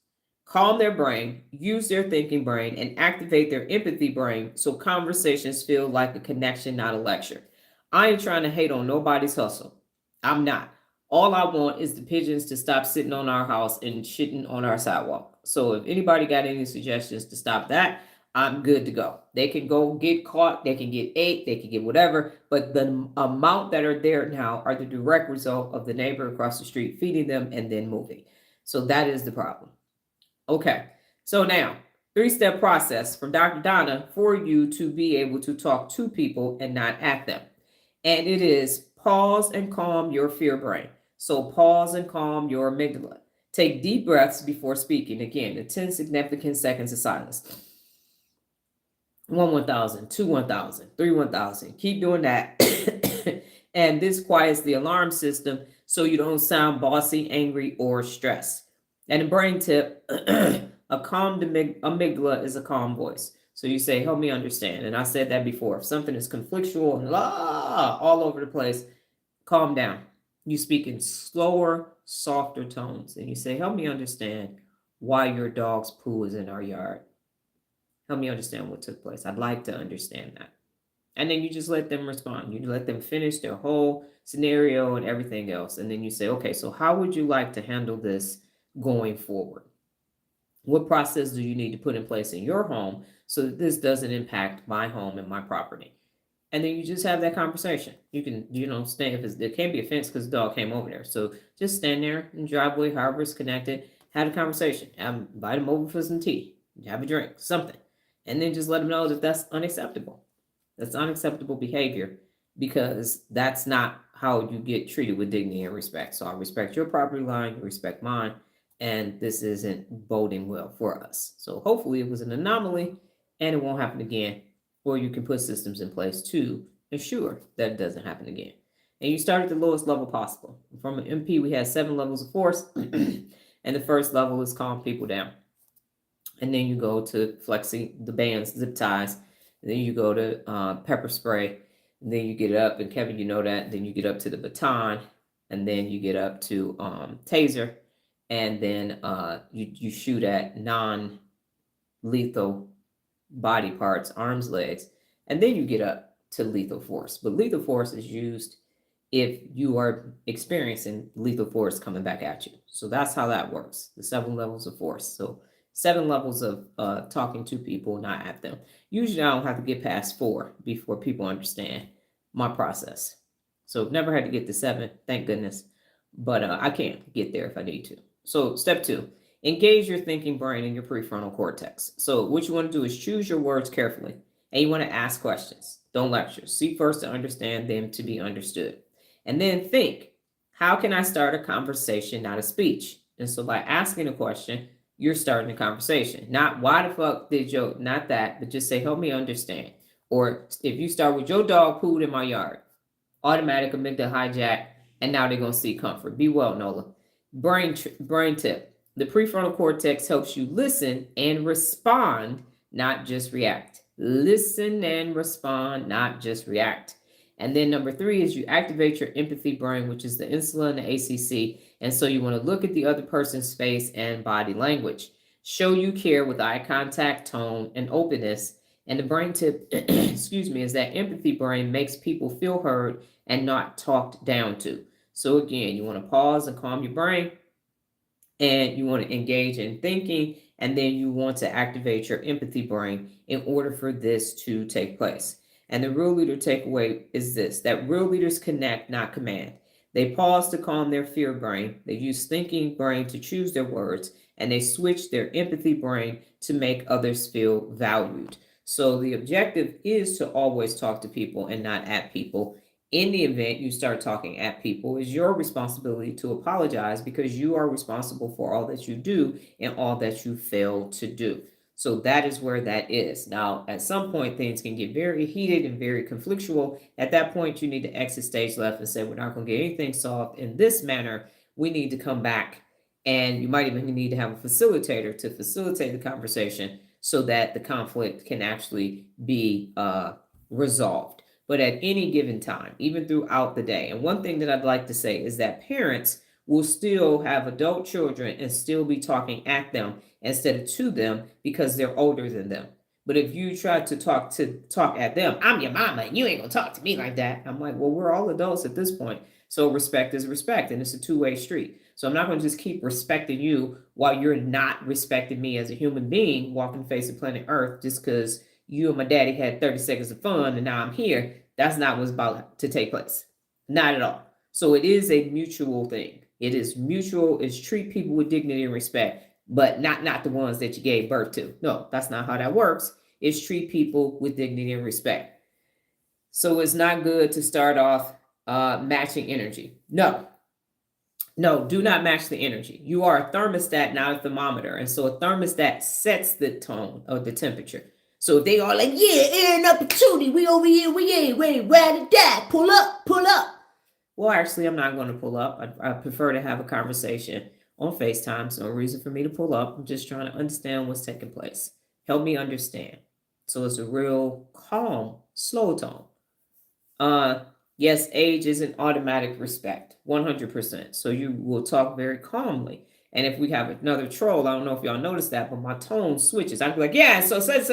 calm their brain, use their thinking brain, and activate their empathy brain so conversations feel like a connection, not a lecture. I ain't trying to hate on nobody's hustle. I'm not. All I want is the pigeons to stop sitting on our house and shitting on our sidewalk. So if anybody got any suggestions to stop that, I'm good to go. They can go get caught, they can get ate, they can get whatever, but the amount that are there now are the direct result of the neighbor across the street feeding them and then moving. So that is the problem. Okay, so now 3-step process from Dr. Donna for you to be able to talk to people and not at them. And it is pause and calm your fear brain. So pause and calm your amygdala. Take deep breaths before speaking. Again, the 10 significant seconds of silence. 1,000, 2, 1,000, 3, 1,000. Keep doing that. And this quiets the alarm system so you don't sound bossy, angry, or stressed. And a brain tip, a calm amygdala is a calm voice. So you say, help me understand. And I said that before. If something is conflictual and all over the place, calm down. You speak in slower, softer tones. And you say, help me understand why your dog's poo is in our yard. Help me understand what took place. I'd like to understand that. And then you just let them respond. You let them finish their whole scenario and everything else. And then you say, okay, so how would you like to handle this going forward? What process do you need to put in place in your home so that this doesn't impact my home and my property? And then you just have that conversation. You can, stand if there can't be a fence because the dog came over there. So just stand there in the driveway, however it's connected, have a conversation. Invite them over for some tea, have a drink, something. And then just let them know that that's unacceptable. That's unacceptable behavior because that's not how you get treated with dignity and respect. So I respect your property line, you respect mine, and this isn't boding well for us. So hopefully it was an anomaly and it won't happen again. Or you can put systems in place to ensure that it doesn't happen again. And you start at the lowest level possible. From an MP, we have 7 levels of force, and the first level is calm people down. And then you go to flexing the bands, zip ties. And then you go to pepper spray. And then you get up, and Kevin, you know that. Then you get up to the baton, and then you get up to taser, and then you shoot at non-lethal body parts, arms, legs, and then you get up to lethal force. But lethal force is used if you are experiencing lethal force coming back at you. So that's how that works. The 7 levels of force. So 7 levels of talking to people, not at them. Usually I don't have to get past 4 before people understand my process. So never had to get to 7, thank goodness. But I can get there if I need to. So step 2, engage your thinking brain and your prefrontal cortex. So what you want to do is choose your words carefully, and you want to ask questions. Don't lecture. Seek first to understand, them to be understood. And then think, how can I start a conversation, not a speech? And so by asking a question, you're starting a conversation. Not why the fuck did you, not that, but just say, help me understand. Or if you start with your dog pooed in my yard, automatic amygdala hijack, and now they're going to see comfort. Be well, Nola. Brain tip. The prefrontal cortex helps you listen and respond, not just react. Listen and respond, not just react. And then number 3 is you activate your empathy brain, which is the insula and the ACC. And so you want to look at the other person's face and body language. Show you care with eye contact, tone, and openness. And the brain tip, excuse me, is that empathy brain makes people feel heard and not talked down to. So again, you want to pause and calm your brain, and you want to engage in thinking, and then you want to activate your empathy brain in order for this to take place. And the real leader takeaway is this, that real leaders connect, not command. They pause to calm their fear brain. They use thinking brain to choose their words, and they switch their empathy brain to make others feel valued. So the objective is to always talk to people and not at people. In the event you start talking at people, it's your responsibility to apologize, because you are responsible for all that you do and all that you fail to do. So that is where that is. Now, at some point, things can get very heated and very conflictual. At that point, you need to exit stage left and say, we're not going to get anything solved in this manner. We need to come back, and you might even need to have a facilitator to facilitate the conversation so that the conflict can actually be resolved. But at any given time, even throughout the day. And one thing that I'd like to say is that parents will still have adult children and still be talking at them instead of to them, because they're older than them. But if you try to talk at them, I'm your mama and you ain't gonna talk to me like that. I'm like, well, we're all adults at this point. So respect is respect, and it's a two-way street. So I'm not going to just keep respecting you while you're not respecting me as a human being walking the face of planet Earth just because you and my daddy had 30 seconds of fun and now I'm here. That's not what's about to take place. Not at all. So it is a mutual thing. It is mutual. It's treat people with dignity and respect, but not the ones that you gave birth to. No, that's not how that works. It's treat people with dignity and respect. So it's not good to start off matching energy. No, do not match the energy. You are a thermostat, not a thermometer. And so a thermostat sets the tone or the temperature. So if they are like, yeah, air and opportunity, we over here, we ain't ready to die, pull up. Well, actually, I'm not going to pull up. I prefer to have a conversation on FaceTime. So no reason for me to pull up. I'm just trying to understand what's taking place. Help me understand. So it's a real calm, slow tone. Yes, age is an automatic respect, 100%. So you will talk very calmly. And if we have another troll, I don't know if y'all noticed that, but my tone switches. I'd be like, yeah, so such.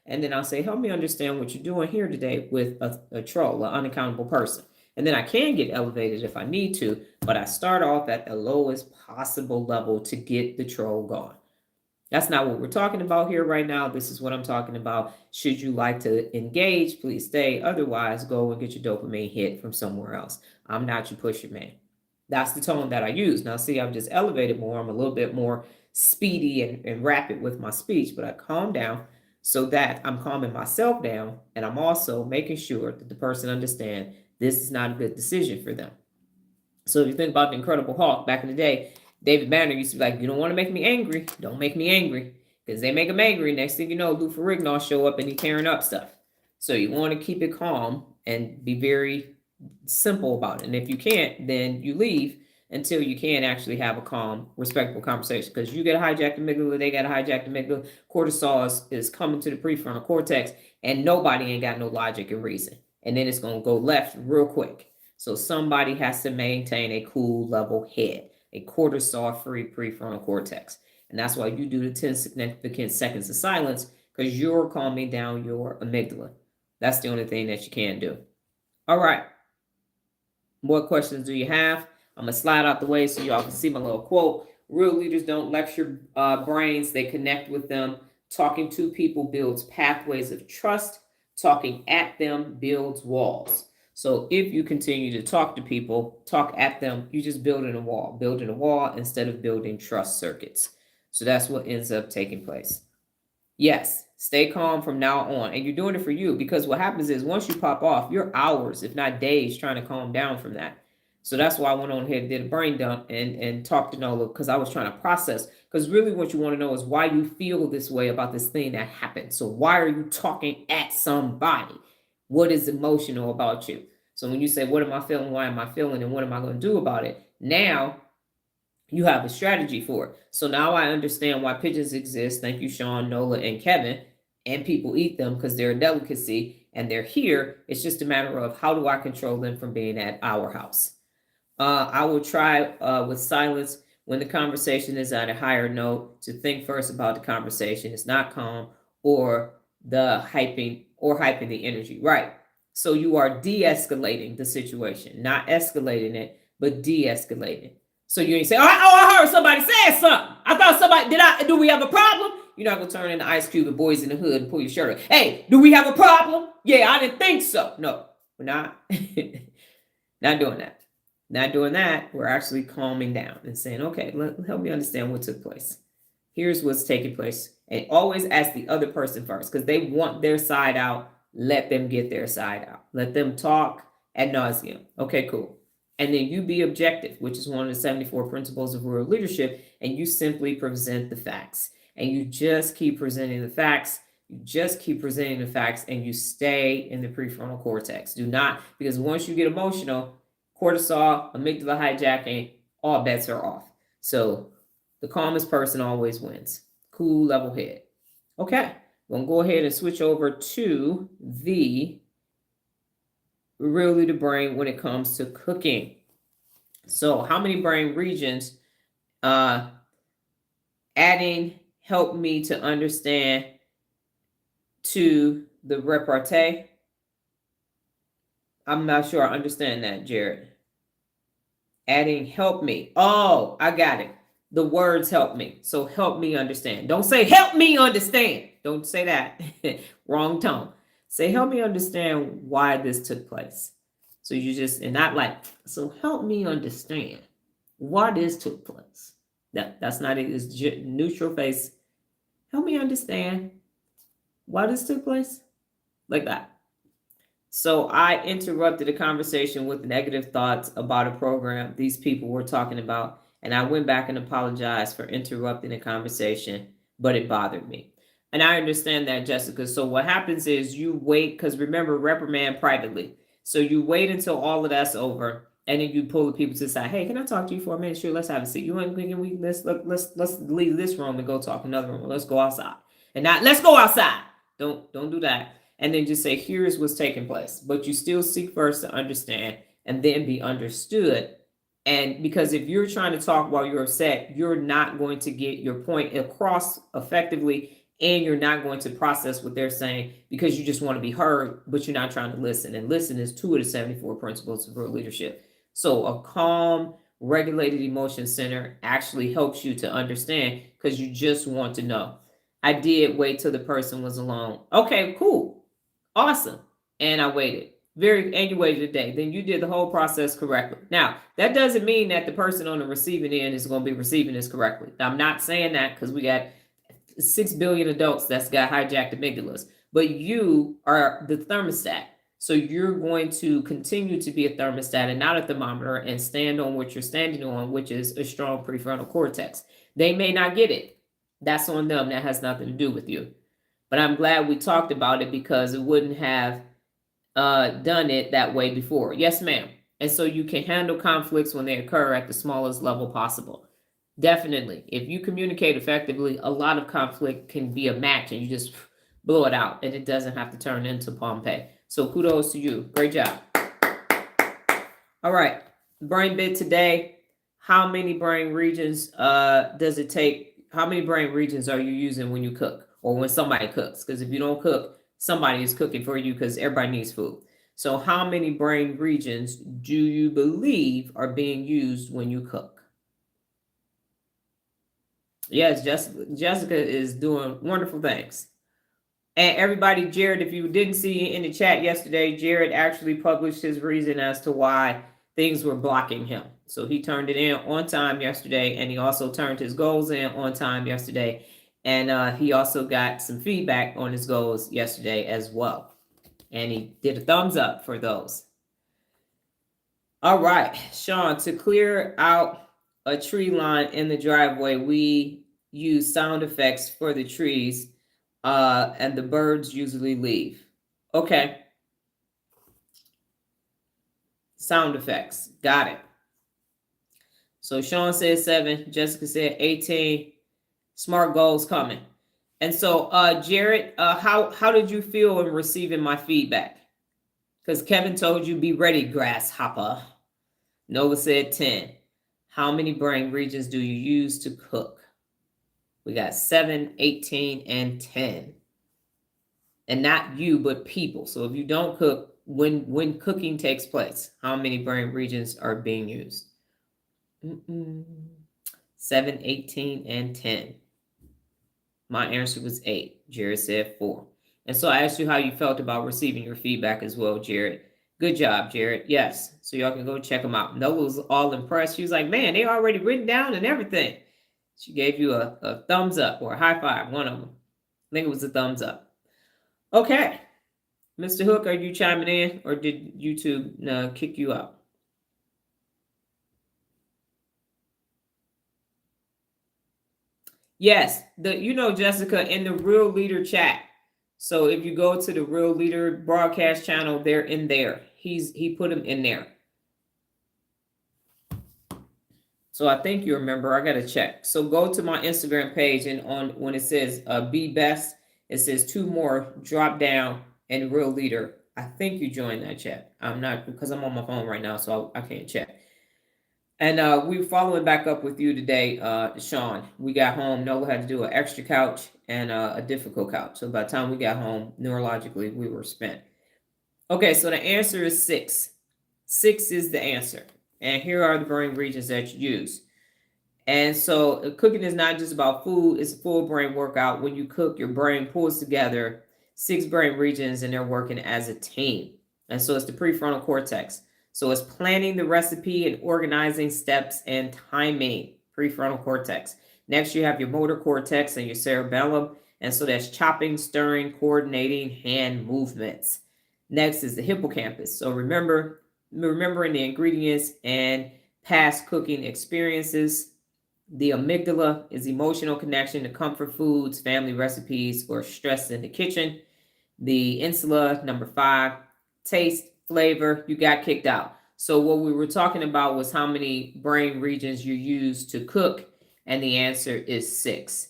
And then I'll say, help me understand what you're doing here today with a troll, an unaccountable person. And then I can get elevated if I need to, but I start off at the lowest possible level to get the troll going. That's not what we're talking about here right now. This is what I'm talking about. Should you like to engage, please stay. Otherwise, go and get your dopamine hit from somewhere else. I'm not your pusher, man. That's the tone that I use. Now, see, I've just elevated more. I'm a little bit more speedy and rapid with my speech, but I calm down so that I'm calming myself down. And I'm also making sure that the person understands this is not a good decision for them. So if you think about the Incredible Hulk back in the day, David Banner used to be like, you don't want to make me angry. Don't make me angry. because they make them angry. Next thing you know, Lou Ferrigno show up and he tearing up stuff. So you want to keep it calm and be very simple about it. And if you can't, then you leave until you can actually have a calm, respectful conversation. Because you get a hijacked amygdala, they got a hijacked amygdala. Cortisol is coming to the prefrontal cortex, and nobody ain't got no logic and reason. And then it's going to go left real quick. So somebody has to maintain a cool, level head, a cortisol-free prefrontal cortex. And that's why you do the 10 significant seconds of silence, because you're calming down your amygdala. That's the only thing that you can do. All right. What questions do you have? I'm going to slide out the way so y'all can see my little quote. Real leaders don't lecture brains. They connect with them. Talking to people builds pathways of trust. Talking at them builds walls. So if you continue to talk to people, talk at them, you just building a wall instead of building trust circuits. So that's what ends up taking place. Yes, stay calm from now on. And you're doing it for you, because what happens is once you pop off, you're hours, if not days, trying to calm down from that. So that's why I went on here and did a brain dump and talked to Nola, because I was trying to process. Because really what you want to know is why you feel this way about this thing that happened. So why are you talking at somebody? What is emotional about you? So when you say, what am I feeling? Why am I feeling? And what am I going to do about it? Now you have a strategy for it. So now I understand why pigeons exist. Thank you, Sean, Nola, and Kevin. And people eat them because they're a delicacy and they're here. It's just a matter of how do I control them from being at our house. I will try with silence when the conversation is at a higher note to think first about the conversation. It's not calm or the hyping the energy. Right. So you are de-escalating the situation, not escalating it, but de-escalating. So you ain't say, I heard somebody say something. I thought do we have a problem? You're not going to turn into Ice Cube and Boys in the Hood and pull your shirt up. Hey, do we have a problem? Yeah, I didn't think so. No, we're not. Not doing that. Not doing that. We're actually calming down and saying, okay, help me understand what took place. Here's what's taking place. And always ask the other person first, because they want their side out. Let them get their side out. Let them talk ad nauseum. Okay, cool. And then you be objective, which is one of the 74 principles of real leadership. And you simply present the facts. And you just keep presenting the facts. You just keep presenting the facts, and you stay in the prefrontal cortex. Do not, because once you get emotional, cortisol, amygdala hijacking, all bets are off. So the calmest person always wins. Cool, level head. Okay, we're going to go ahead and switch over to the real leader brain when it comes to cooking. So how many brain regions adding helped me to understand to the repartee? I'm not sure I understand that, Jared. Adding help me. Oh, I got it. The words help me. So help me understand. Don't say help me understand. Don't say that. Wrong tone. Say help me understand why this took place. So you just, and not like, so help me understand why this took place. That's not it. It's neutral face. Help me understand why this took place. Like that. So I interrupted a conversation with negative thoughts about a program these people were talking about. And I went back and apologized for interrupting the conversation, but it bothered me. And I understand that, Jessica. So what happens is you wait, because remember, reprimand privately. So you wait until all of that's over, and then you pull the people to the side. Hey, can I talk to you for a minute? Sure, let's have a seat. You want let's leave this room and go talk another room. Let's go outside. And not let's go outside. Don't do that. And then just say, here's what's taking place. But you still seek first to understand and then be understood. And because if you're trying to talk while you're upset, you're not going to get your point across effectively, and you're not going to process what they're saying because you just want to be heard, but you're not trying to listen. And listen is 2 of the 74 principles of real leadership. So a calm, regulated emotion center actually helps you to understand, because you just want to know. I did wait till the person was alone. Okay, cool. Awesome. And I waited. And you waited a day. Then you did the whole process correctly. Now, that doesn't mean that the person on the receiving end is going to be receiving this correctly. I'm not saying that, because we got 6 billion adults that's got hijacked amygdalas. But you are the thermostat. So you're going to continue to be a thermostat and not a thermometer, and stand on what you're standing on, which is a strong prefrontal cortex. They may not get it. That's on them. That has nothing to do with you. But I'm glad we talked about it because it wouldn't have done it that way before. Yes, ma'am. And so you can handle conflicts when they occur at the smallest level possible. Definitely. If you communicate effectively, a lot of conflict can be a match and you just blow it out and it doesn't have to turn into Pompeii. So kudos to you. Great job. All right. Brain bit today. How many brain regions does it take? How many brain regions are you using when you cook or when somebody cooks? Because if you don't cook, somebody is cooking for you because everybody needs food. So how many brain regions do you believe are being used when you cook? Yes, Jessica is doing wonderful things. And everybody, Jared, if you didn't see in the chat yesterday, Jared actually published his reason as to why things were blocking him. So he turned it in on time yesterday, and he also turned his goals in on time yesterday. And he also got some feedback on his goals yesterday as well. And he did a thumbs up for those. All right, Sean, to clear out a tree line in the driveway, we use sound effects for the trees, and the birds usually leave. Okay. Sound effects. Got it. So Sean said 7, Jessica said 18. Smart goals coming. And so Jared, how did you feel in receiving my feedback? Because Kevin told you be ready, grasshopper. Noah said 10. How many brain regions do you use to cook? We got 7, 18, and 10. And not you, but people. So if you don't cook, when cooking takes place, how many brain regions are being used? 7, 18, and 10. My answer was 8. Jared said 4. And so I asked you how you felt about receiving your feedback as well, Jared. Good job, Jared. Yes. So y'all can go check them out. Noah was all impressed. She was like, man, they already written down and everything. She gave you a thumbs up or a high five, one of them. I think it was a thumbs up. Okay. Mr. Hook, are you chiming in or did YouTube kick you out? Yes, Jessica, in the Real Leader chat. So if you go to the Real Leader broadcast channel, they're in there. He put them in there. So I think you remember. I gotta check. So go to my Instagram page and when it says be best, it says 2 more, drop down and Real Leader. I think you joined that chat. I'm not, because I'm on my phone right now, so I can't check. And we're following back up with you today, Sean. We got home. Noah had to do an extra couch and a difficult couch. So by the time we got home, neurologically, we were spent. Okay, so the answer is 6. 6 is the answer. And here are the brain regions that you use. And so cooking is not just about food. It's a full brain workout. When you cook, your brain pulls together 6 brain regions and they're working as a team. And so it's the prefrontal cortex. So it's planning the recipe and organizing steps and timing, prefrontal cortex. Next, you have your motor cortex and your cerebellum. And so that's chopping, stirring, coordinating hand movements. Next is the hippocampus. So remembering the ingredients and past cooking experiences. The amygdala is emotional connection to comfort foods, family recipes, or stress in the kitchen. The insula, number 5, taste, flavor, you got kicked out. So what we were talking about was how many brain regions you use to cook, and the answer is 6.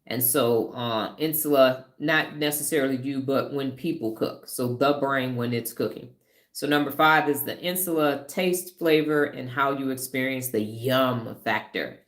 And so insula, not necessarily you, but when people cook. So the brain when it's cooking. So number 5 is the insula, taste, flavor, and how you experience the yum factor.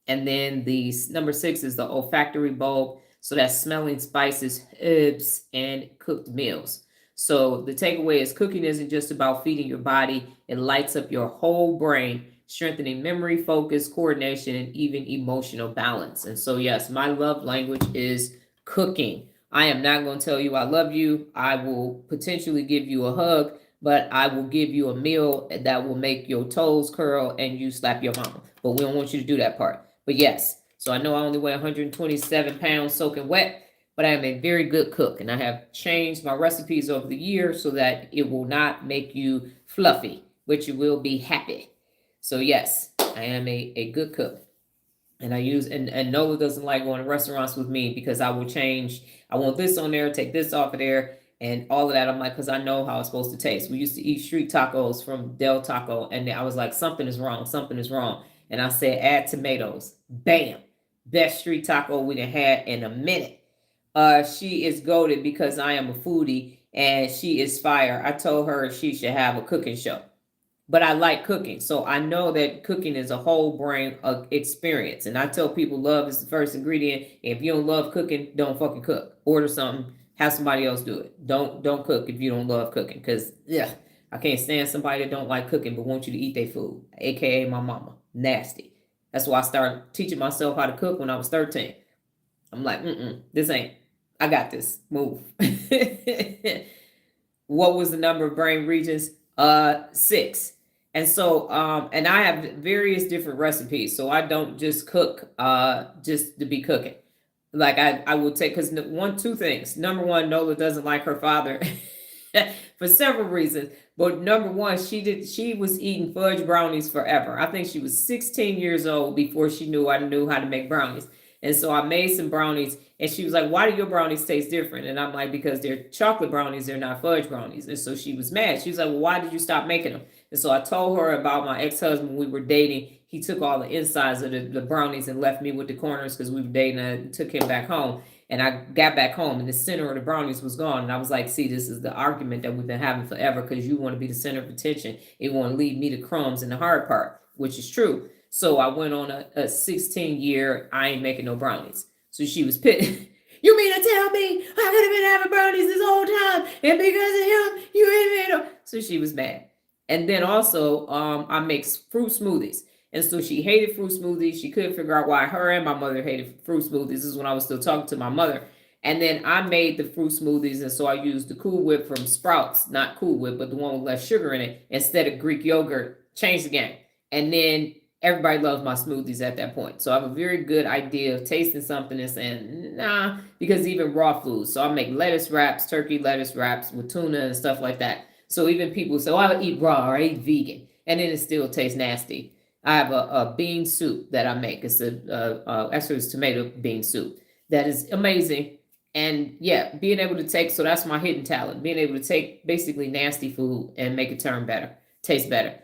And then the number 6 is the olfactory bulb. So that's smelling spices, herbs, and cooked meals. So the takeaway is cooking isn't just about feeding your body. It lights up your whole brain, strengthening memory, focus, coordination, and even emotional balance. And so, yes, my love language is cooking. I am not going to tell you I love you. I will potentially give you a hug, but I will give you a meal that will make your toes curl and you slap your mama. But we don't want you to do that part. But yes, so I know I only weigh 127 pounds soaking wet, but I am a very good cook, and I have changed my recipes over the years so that it will not make you fluffy, but you will be happy. So yes, I am a good cook. And and Nola doesn't like going to restaurants with me because I will change. I want this on there, take this off of there, and all of that. I'm like, because I know how it's supposed to taste. We used to eat street tacos from Del Taco, and I was like, something is wrong, something is wrong. And I said, add tomatoes. Bam. Best street taco we done had in a minute. She is goated because I am a foodie, and she is fire. I told her she should have a cooking show. But I like cooking, so I know that cooking is a whole brain experience. And I tell people love is the first ingredient. If you don't love cooking, don't fucking cook. Order something, have somebody else do it. Don't cook if you don't love cooking, because yeah, I can't stand somebody that don't like cooking but want you to eat their food, aka my mama. Nasty. That's why I started teaching myself how to cook when I was 13. I'm like, this ain't. I got this. Move. What was the number of brain regions? 6. And so, and I have various different recipes. So I don't just cook, just to be cooking. Like I will take, because two things. Number one, Nola doesn't like her father for several reasons. But number one, she was eating fudge brownies forever. I think she was 16 years old before she knew I knew how to make brownies. And so I made some brownies, and she was like, why do your brownies taste different? And I'm like, because they're chocolate brownies, they're not fudge brownies. And so she was mad. She was like, well, why did you stop making them? And so I told her about my ex-husband when we were dating. He took all the insides of the brownies and left me with the corners because we were dating. I took him back home. And I got back home, and the center of the brownies was gone. And I was like, see, this is the argument that we've been having forever, because you want to be the center of attention. You want to leave me the crumbs and the hard part, which is true. So I went on a 16-year, I ain't making no brownies. So she was pissed. You mean to tell me I could have been having brownies this whole time, and because of him, you ain't made them? So she was mad. And then also, I make fruit smoothies. And so she hated fruit smoothies. She couldn't figure out why her and my mother hated fruit smoothies. This is when I was still talking to my mother. And then I made the fruit smoothies, and so I used the Cool Whip from Sprouts, not Cool Whip, but the one with less sugar in it, instead of Greek yogurt. Changed the game. And then everybody loves my smoothies at that point. So I have a very good idea of tasting something and saying, nah, because even raw foods. So I make lettuce wraps, turkey lettuce wraps with tuna and stuff like that. So even people say, oh, I would eat raw or I eat vegan, and then it still tastes nasty. I have a bean soup that I make. It's actually it's tomato bean soup that is amazing. And yeah, being able to take, so that's my hidden talent, being able to take basically nasty food and make it turn better, taste better.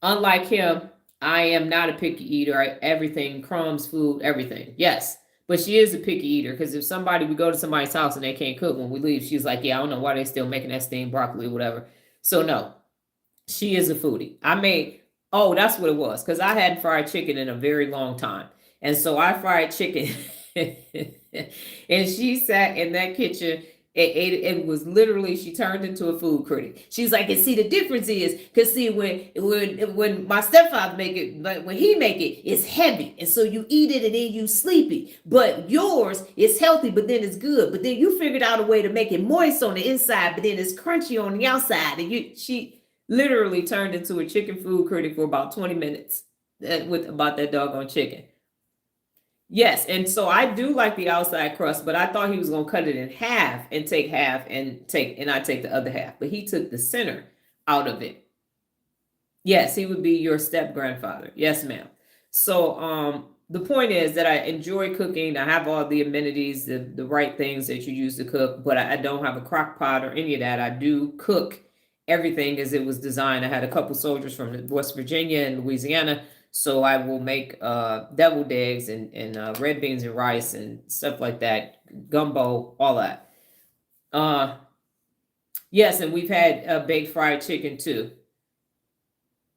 Unlike him, I am not a picky eater. Everything, crumbs, food, everything. Yes. But she is a picky eater, because if we go to somebody's house and they can't cook when we leave, she's like, yeah, I don't know why they still making that steamed broccoli or whatever. So no, she is a foodie. Oh, that's what it was, because I hadn't fried chicken in a very long time. And so I fried chicken and she sat in that kitchen. It was literally, she turned into a food critic. She's like, and see, the difference is, because see, when my stepfather make it, like when he make it, it's heavy. And so you eat it and then you sleepy. But yours is healthy, but then it's good. But then you figured out a way to make it moist on the inside, but then it's crunchy on the outside. And she literally turned into a chicken food critic for about 20 minutes about that doggone chicken. Yes, and so I do like the outside crust, but I thought he was gonna cut it in half and take half and I take the other half. But he took the center out of it. Yes, he would be your step grandfather. Yes, ma'am. So the point is that I enjoy cooking. I have all the amenities, the right things that you use to cook, but I don't have a crock pot or any of that. I do cook everything as it was designed. I had a couple soldiers from West Virginia and Louisiana. So I will make deviled eggs and red beans and rice and stuff like that, gumbo, all that. Yes, and we've had baked fried chicken too.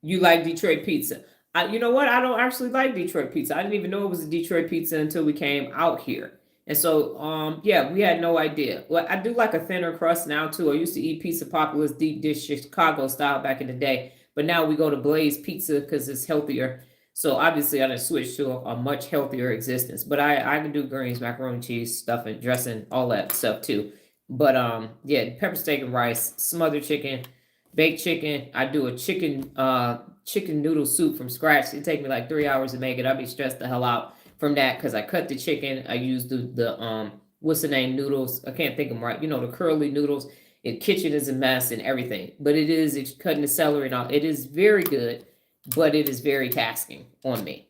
You like Detroit pizza? You know what? I don't actually like Detroit pizza. I didn't even know it was a Detroit pizza until we came out here. And so, yeah, we had no idea. Well, I do like a thinner crust now too. I used to eat Pizza Popular's deep dish Chicago style back in the day. But now we go to Blaze Pizza because it's healthier. So obviously I done switched to a much healthier existence. But I can do greens, macaroni, cheese, stuffing, dressing, all that stuff too. But yeah, pepper steak and rice, smothered chicken, baked chicken. I do a chicken noodle soup from scratch. It take me like 3 hours to make it. I'll be stressed the hell out from that because I cut the chicken. I use the what's the name, noodles. I can't think of them right. You know, the curly noodles. The kitchen is a mess and everything. But it's cutting the celery and all. It is very good, but it is very tasking on me.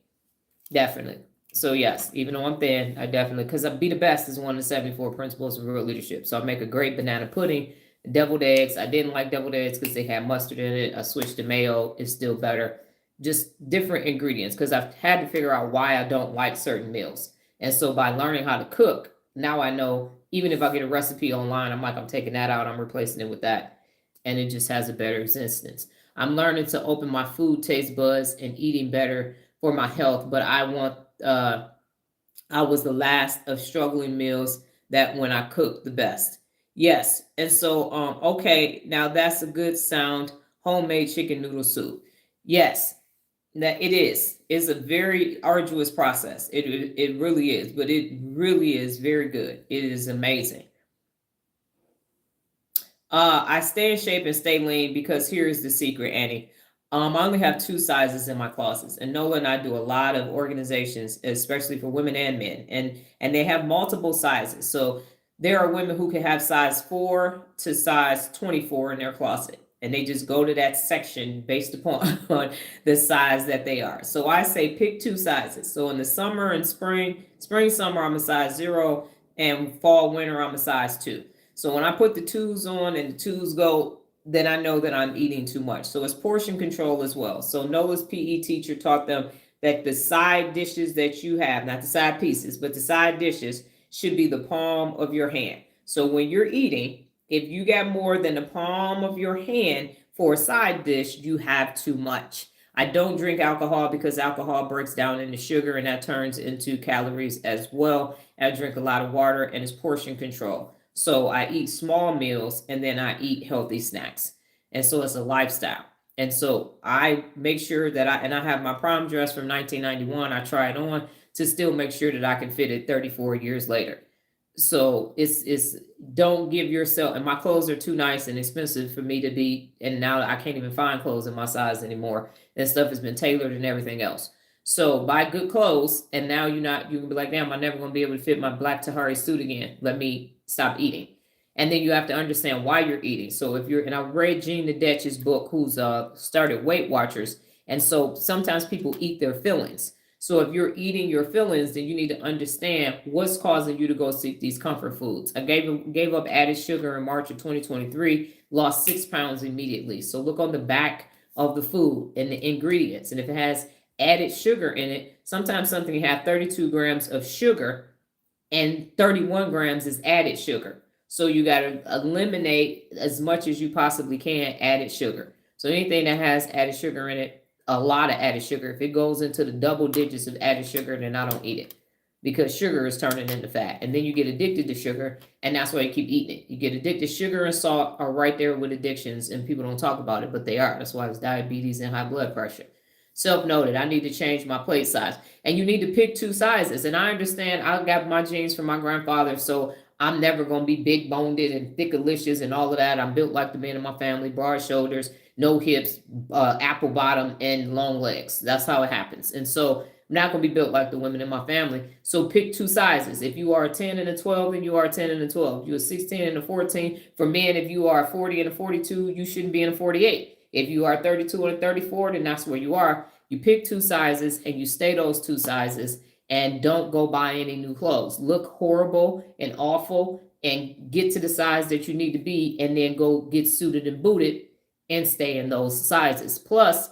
Definitely. So yes, even though I'm thin, I definitely, because I be the best is one of the 74 principles of real leadership. So I make a great banana pudding, deviled eggs. I didn't like deviled eggs because they had mustard in it. I switched to mayo. It's still better. Just different ingredients because I've had to figure out why I don't like certain meals. And so by learning how to cook, now I know even if I get a recipe online, I'm like, I'm taking that out, I'm replacing it with that. And it just has a better existence. I'm learning to open my food taste buds and eating better for my health, but I was the last of struggling meals that when I cooked the best. Yes. And so okay, now that's a good sound, homemade chicken noodle soup. Yes, that it is. It's a very arduous process. It really is, but it really is very good. It is amazing. I stay in shape and stay lean because here's the secret, Annie. I only have two sizes in my closets, and Nola and I do a lot of organizations, especially for women and men, and they have multiple sizes. So there are women who can have size 4 to size 24 in their closet, and they just go to that section based upon the size that they are. So I say pick two sizes. So in the summer and spring, summer, I'm a size 0, and fall, winter, I'm a size 2. So when I put the twos on and the twos go, then I know that I'm eating too much. So it's portion control as well. So Nola's PE teacher taught them that the side dishes that you have, not the side pieces, but the side dishes should be the palm of your hand. So when you're eating, if you got more than the palm of your hand for a side dish, you have too much. I don't drink alcohol because alcohol breaks down into sugar and that turns into calories as well. I drink a lot of water and it's portion control. So I eat small meals and then I eat healthy snacks. And so it's a lifestyle. And so I make sure that I have my prom dress from 1991. I try it on to still make sure that I can fit it 34 years later. So it's don't give yourself, and my clothes are too nice and expensive for me to be, and now I can't even find clothes in my size anymore. And stuff has been tailored and everything else. So buy good clothes, and now you can be like, damn, I'm never gonna be able to fit my black Tahari suit again. Let me stop eating. And then you have to understand why you're eating. So if you're, and I read Jean Nadech's book, who's started Weight Watchers, and so sometimes people eat their feelings. So if you're eating your feelings, then you need to understand what's causing you to go seek these comfort foods. I gave up added sugar in March of 2023, lost 6 pounds immediately. So look on the back of the food and the ingredients. And if it has added sugar in it, sometimes something can have 32 grams of sugar and 31 grams is added sugar. So you got to eliminate as much as you possibly can added sugar. So anything that has added sugar in it, a lot of added sugar, if it goes into the double digits of added sugar, then I don't eat it because sugar is turning into fat. And then you get addicted to sugar, and that's why you keep eating it. You get addicted. Sugar and salt are right there with addictions, and people don't talk about it, but they are. That's why it's diabetes and high blood pressure. Self-noted, I need to change my plate size. And you need to pick two sizes. And I understand I got my genes from my grandfather, so I'm never going to be big boned and thickalicious and all of that. I'm built like the man in my family, broad shoulders, no hips, apple bottom, and long legs. That's how it happens. And so I'm not going to be built like the women in my family. So pick two sizes. If you are a 10 and a 12, then you are a 10 and a 12. If you're a 16 and a 14. For men, if you are a 40 and a 42, you shouldn't be in a 48. If you are 32 and a 34, then that's where you are. You pick two sizes and you stay those two sizes and don't go buy any new clothes. Look horrible and awful and get to the size that you need to be and then go get suited and booted and stay in those sizes. Plus,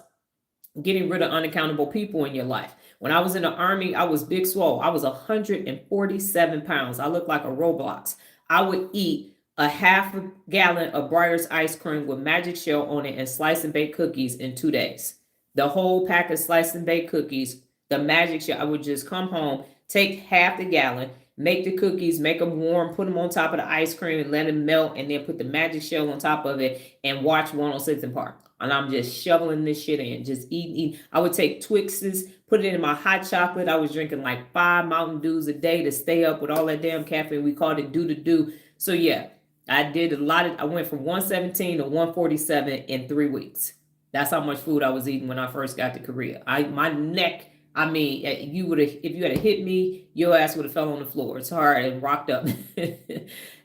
getting rid of unaccountable people in your life. When I was in the Army, I was big swole. I was 147 pounds. I looked like a Roblox. I would eat a half a gallon of Breyer's ice cream with magic shell on it and slice and bake cookies in 2 days. The whole pack of slice and bake cookies, the magic shell, I would just come home, take half the gallon, make the cookies, make them warm, put them on top of the ice cream and let them melt, and then put the magic shell on top of it and watch 106 in Park. And I'm just shoveling this shit in, just eating. I would take Twixes, put it in my hot chocolate. I was drinking like 5 Mountain Dews a day to stay up with all that damn caffeine. We called it do. So yeah, I did a lot of, I went from 117 to 147 in 3 weeks. That's how much food I was eating when I first got to Korea. My neck, I mean, you would have, if you had hit me, your ass would have fell on the floor. It's hard and rocked up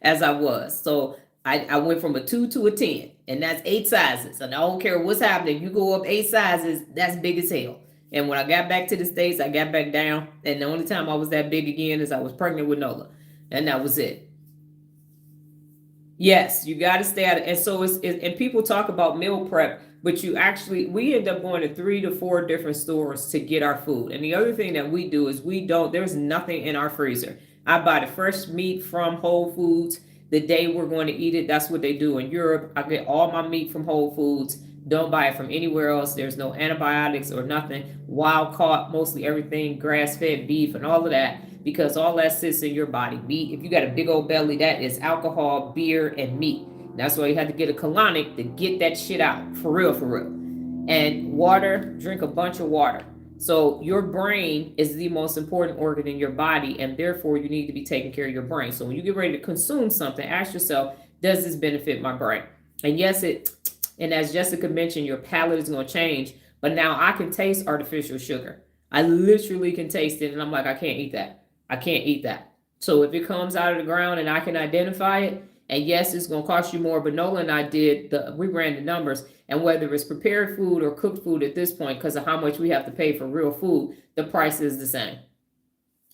as I was. So I went from a 2 to a 10, and that's 8 sizes. And I don't care what's happening. You go up 8 sizes, that's big as hell. And when I got back to the States, I got back down. And the only time I was that big again is I was pregnant with Nola. And that was it. Yes, you got to stay out of it. And so and people talk about meal prep, but we end up going to 3 to 4 different stores to get our food. And the other thing that we do is there's nothing in our freezer. I buy the fresh meat from Whole Foods the day we're going to eat it. That's what they do in Europe. I get all my meat from Whole Foods. Don't buy it from anywhere else. There's no antibiotics or nothing. Wild caught, mostly everything, grass-fed beef and all of that, because all that sits in your body. Meat, if you got a big old belly, that is alcohol, beer, and meat. That's why you have to get a colonic to get that shit out. For real, for real. And water, drink a bunch of water. So your brain is the most important organ in your body, and therefore you need to be taking care of your brain. So when you get ready to consume something, ask yourself, does this benefit my brain? And yes, and as Jessica mentioned, your palate is going to change. But now I can taste artificial sugar. I literally can taste it, and I'm like, I can't eat that. I can't eat that. So if it comes out of the ground and I can identify it, and yes, it's going to cost you more, but Nola and I we ran the numbers, and whether it's prepared food or cooked food at this point, because of how much we have to pay for real food, the price is the same.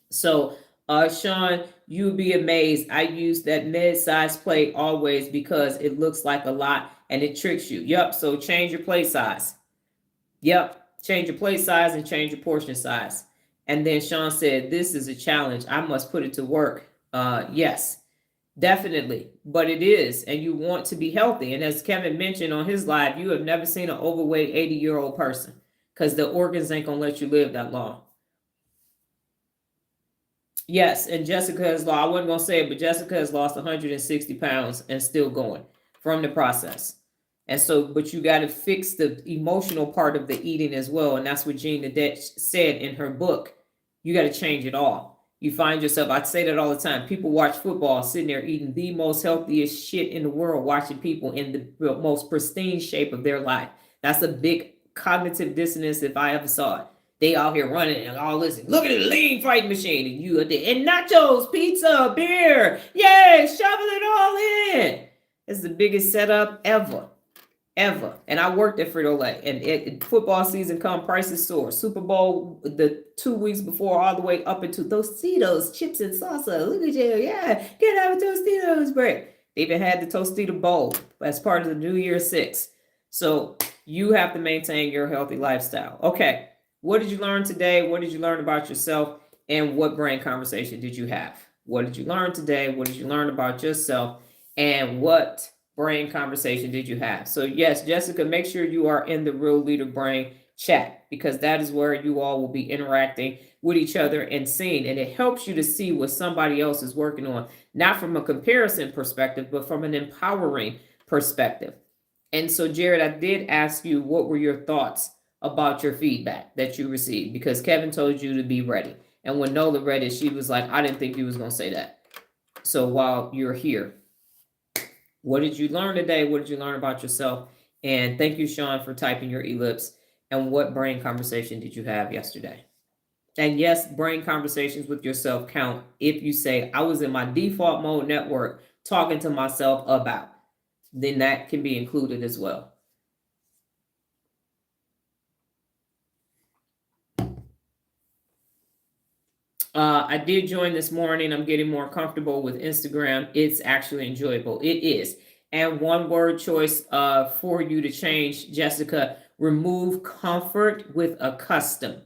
So, Sean, you'd be amazed. I use that mid-size plate always because it looks like a lot and it tricks you. Yep. So change your plate size. Yep. Change your plate size and change your portion size. And then Sean said, this is a challenge. I must put it to work. Yes, definitely. But it is. And you want to be healthy. And as Kevin mentioned on his live, you have never seen an overweight 80-year-old person because the organs ain't going to let you live that long. Yes, and Jessica has lost, I wasn't going to say it, but Jessica has lost 160 pounds and still going from the process. And so, but you got to fix the emotional part of the eating as well. And that's what Jean Nadette said in her book. You got to change it all. You find yourself, I say that all the time, people watch football sitting there eating the most healthiest shit in the world, watching people in the most pristine shape of their life. That's a big cognitive dissonance if I ever saw it. They out here running and all this. Look at the lean fighting machine, and you are there. And nachos, pizza, beer. Yay, shovel it all in. It's the biggest setup ever. And I worked at Frito-Lay, and football season come, prices soar. Super Bowl, the 2 weeks before, all the way up into Tostitos, chips and salsa. Look at you, yeah, get out of Tostitos break. They even had the Tostito Bowl as part of the New Year's 6. So you have to maintain your healthy lifestyle. Okay, what did you learn today? What did you learn about yourself? And what brain conversation did you have? What did you learn today? What did you learn about yourself? And what brain conversation did you have? So yes, Jessica, make sure you are in the Real Leader Brain chat, because that is where you all will be interacting with each other and seeing, and it helps you to see what somebody else is working on, not from a comparison perspective, but from an empowering perspective. And so, Jared, I did ask you, what were your thoughts about your feedback that you received? Because Kevin told you to be ready. And when Nola read it, she was like, I didn't think you was going to say that. So while you're here, what did you learn today? What did you learn about yourself? And thank you, Sean, for typing your ellipse. And what brain conversation did you have yesterday? And yes, brain conversations with yourself count if you say, I was in my default mode network talking to myself about. Then that can be included as well. I did join this morning. I'm getting more comfortable with Instagram. It's actually enjoyable. It is. And one word choice for you to change, Jessica, remove comfort with accustom.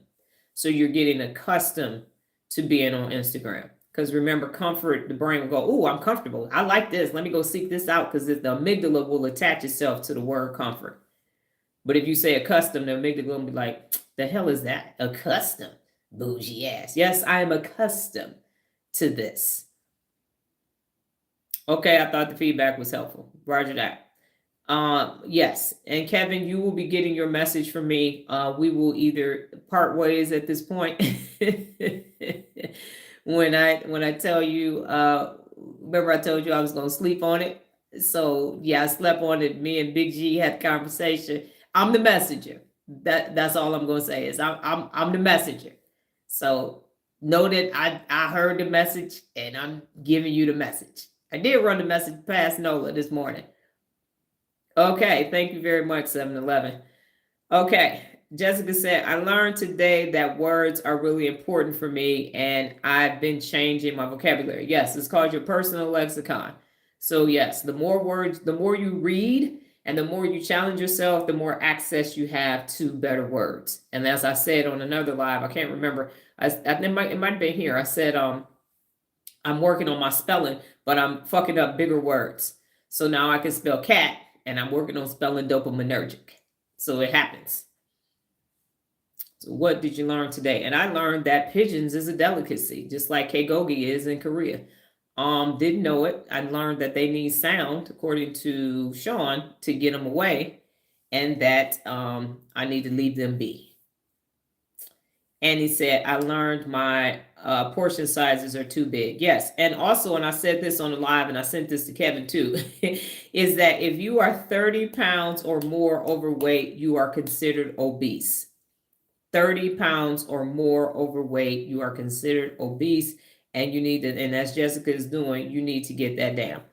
So you're getting accustomed to being on Instagram. Because remember, comfort, the brain will go, oh, I'm comfortable. I like this. Let me go seek this out, because the amygdala will attach itself to the word comfort. But if you say accustomed, the amygdala will be like, the hell is that? Accustomed. Bougie ass. Yes, I am accustomed to this. Okay, I thought the feedback was helpful. Roger that. Yes, and Kevin, you will be getting your message from me. We will either part ways at this point. when I tell you, remember I told you I was gonna sleep on it. So yeah, I slept on it. Me and Big G had a conversation. I'm the messenger. That's all I'm gonna say is I'm the messenger. So know that I heard the message and I'm giving you the message. I did run the message past Nola this morning. Okay, thank you very much, 7-Eleven. Okay, Jessica said, I learned today that words are really important for me, and I've been changing my vocabulary. Yes, it's called your personal lexicon. So, yes, the more words, the more you read, and the more you challenge yourself, the more access you have to better words. And as I said on another live, I can't remember, it might have been here. I said, I'm working on my spelling, but I'm fucking up bigger words. So now I can spell cat, and I'm working on spelling dopaminergic. So it happens. So what did you learn today? And I learned that pigeons is a delicacy, just like kegogi is in Korea. Didn't know it. I learned that they need sound, according to Sean, to get them away, and that I need to leave them be. And he said, I learned my portion sizes are too big. Yes. And also, and I said this on the live, and I sent this to Kevin too, is that if you are 30 pounds or more overweight, you are considered obese. 30 pounds or more overweight, you are considered obese, and you need to, and as Jessica is doing, you need to get that down.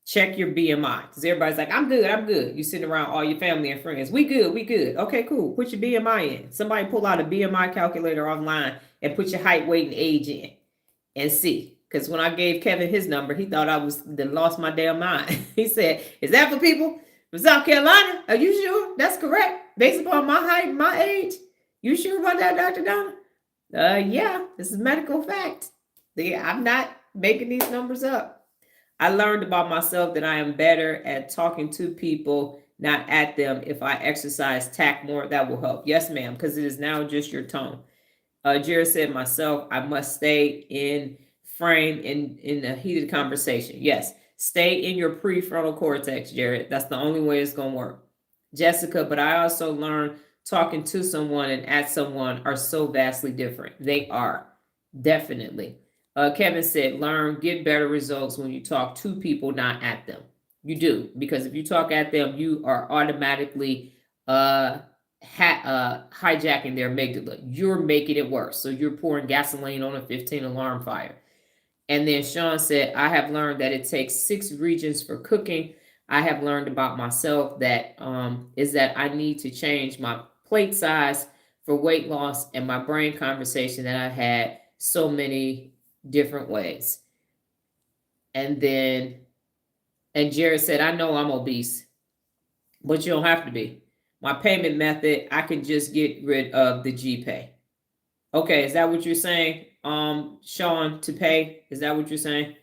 Check your BMI, because everybody's like, I'm good. You sitting around all your family and friends. We good. Okay, cool. Put your BMI in. Somebody pull out a BMI calculator online and put your height, weight, and age in and see. Because when I gave Kevin his number, he thought I was lost my damn mind. He said, is that for people from South Carolina? Are you sure that's correct? Based upon my height and my age? You sure about that, Dr. Donna? Yeah, this is medical fact. I'm not making these numbers up. I learned about myself that I am better at talking to people, not at them. If I exercise tact more, that will help. Yes, ma'am, because it is now just your tone. Jared said, myself, I must stay in frame in a heated conversation. Yes, stay in your prefrontal cortex, Jared. That's the only way it's going to work. Jessica, but I also learned talking to someone and at someone are so vastly different. They are, definitely. Kevin said, get better results when you talk to people, not at them. You do, because if you talk at them, you are automatically hijacking their amygdala. You're making it worse. So you're pouring gasoline on a 15 alarm fire. And then Sean said, I have learned that it takes 6 regions for cooking. I have learned about myself that is that I need to change my plate size for weight loss, and my brain conversation that I had so many different ways. And Jared said, I know I'm obese, but you don't have to be. My payment method, I can just get rid of the GPay. Okay, is that what you're saying, Sean, to pay? Is that what you're saying?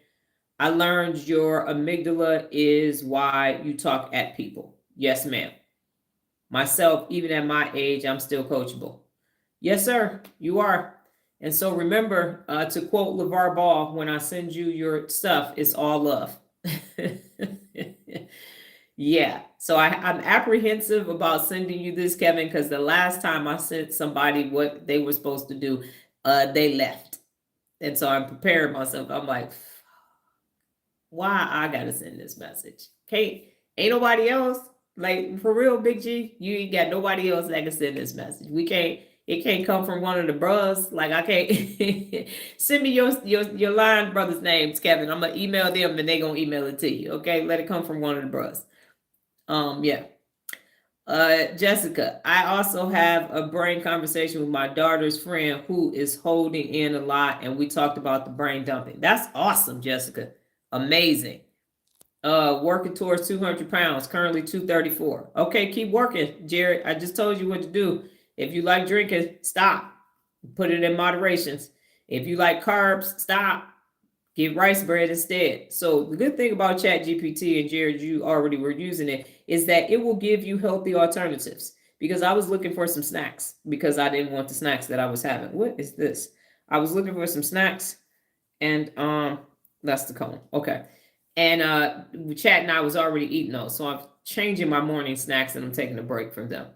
I learned your amygdala is why you talk at people. Yes, ma'am. Myself, even at my age, I'm still coachable. Yes, sir, you are. And so remember, to quote LeVar Ball, when I send you your stuff, it's all love. Yeah. So I'm apprehensive about sending you this, Kevin, because the last time I sent somebody what they were supposed to do, they left. And so I'm preparing myself. I'm like, why I gotta send this message? Ain't nobody else? Like, for real, Big G, you ain't got nobody else that can send this message. It can't come from one of the bros. Like, I can't send me your line brothers' names, Kevin. I'm gonna email them and they gonna email it to you. Okay, let it come from one of the bros. Yeah. Jessica, I also have a brain conversation with my daughter's friend who is holding in a lot, and we talked about the brain dumping. That's awesome, Jessica. Amazing. Working towards 200 pounds, currently 234. Okay, keep working, Jared. I just told you what to do. If you like drinking, stop. Put it in moderations. If you like carbs, stop. Get rice bread instead. So the good thing about ChatGPT, and Jared, you already were using it, is that it will give you healthy alternatives. Because I was looking for some snacks because I didn't want the snacks that I was having. What is this? I was looking for some snacks, and that's the cone. Okay. And Chat and I was already eating those. So I'm changing my morning snacks and I'm taking a break from them.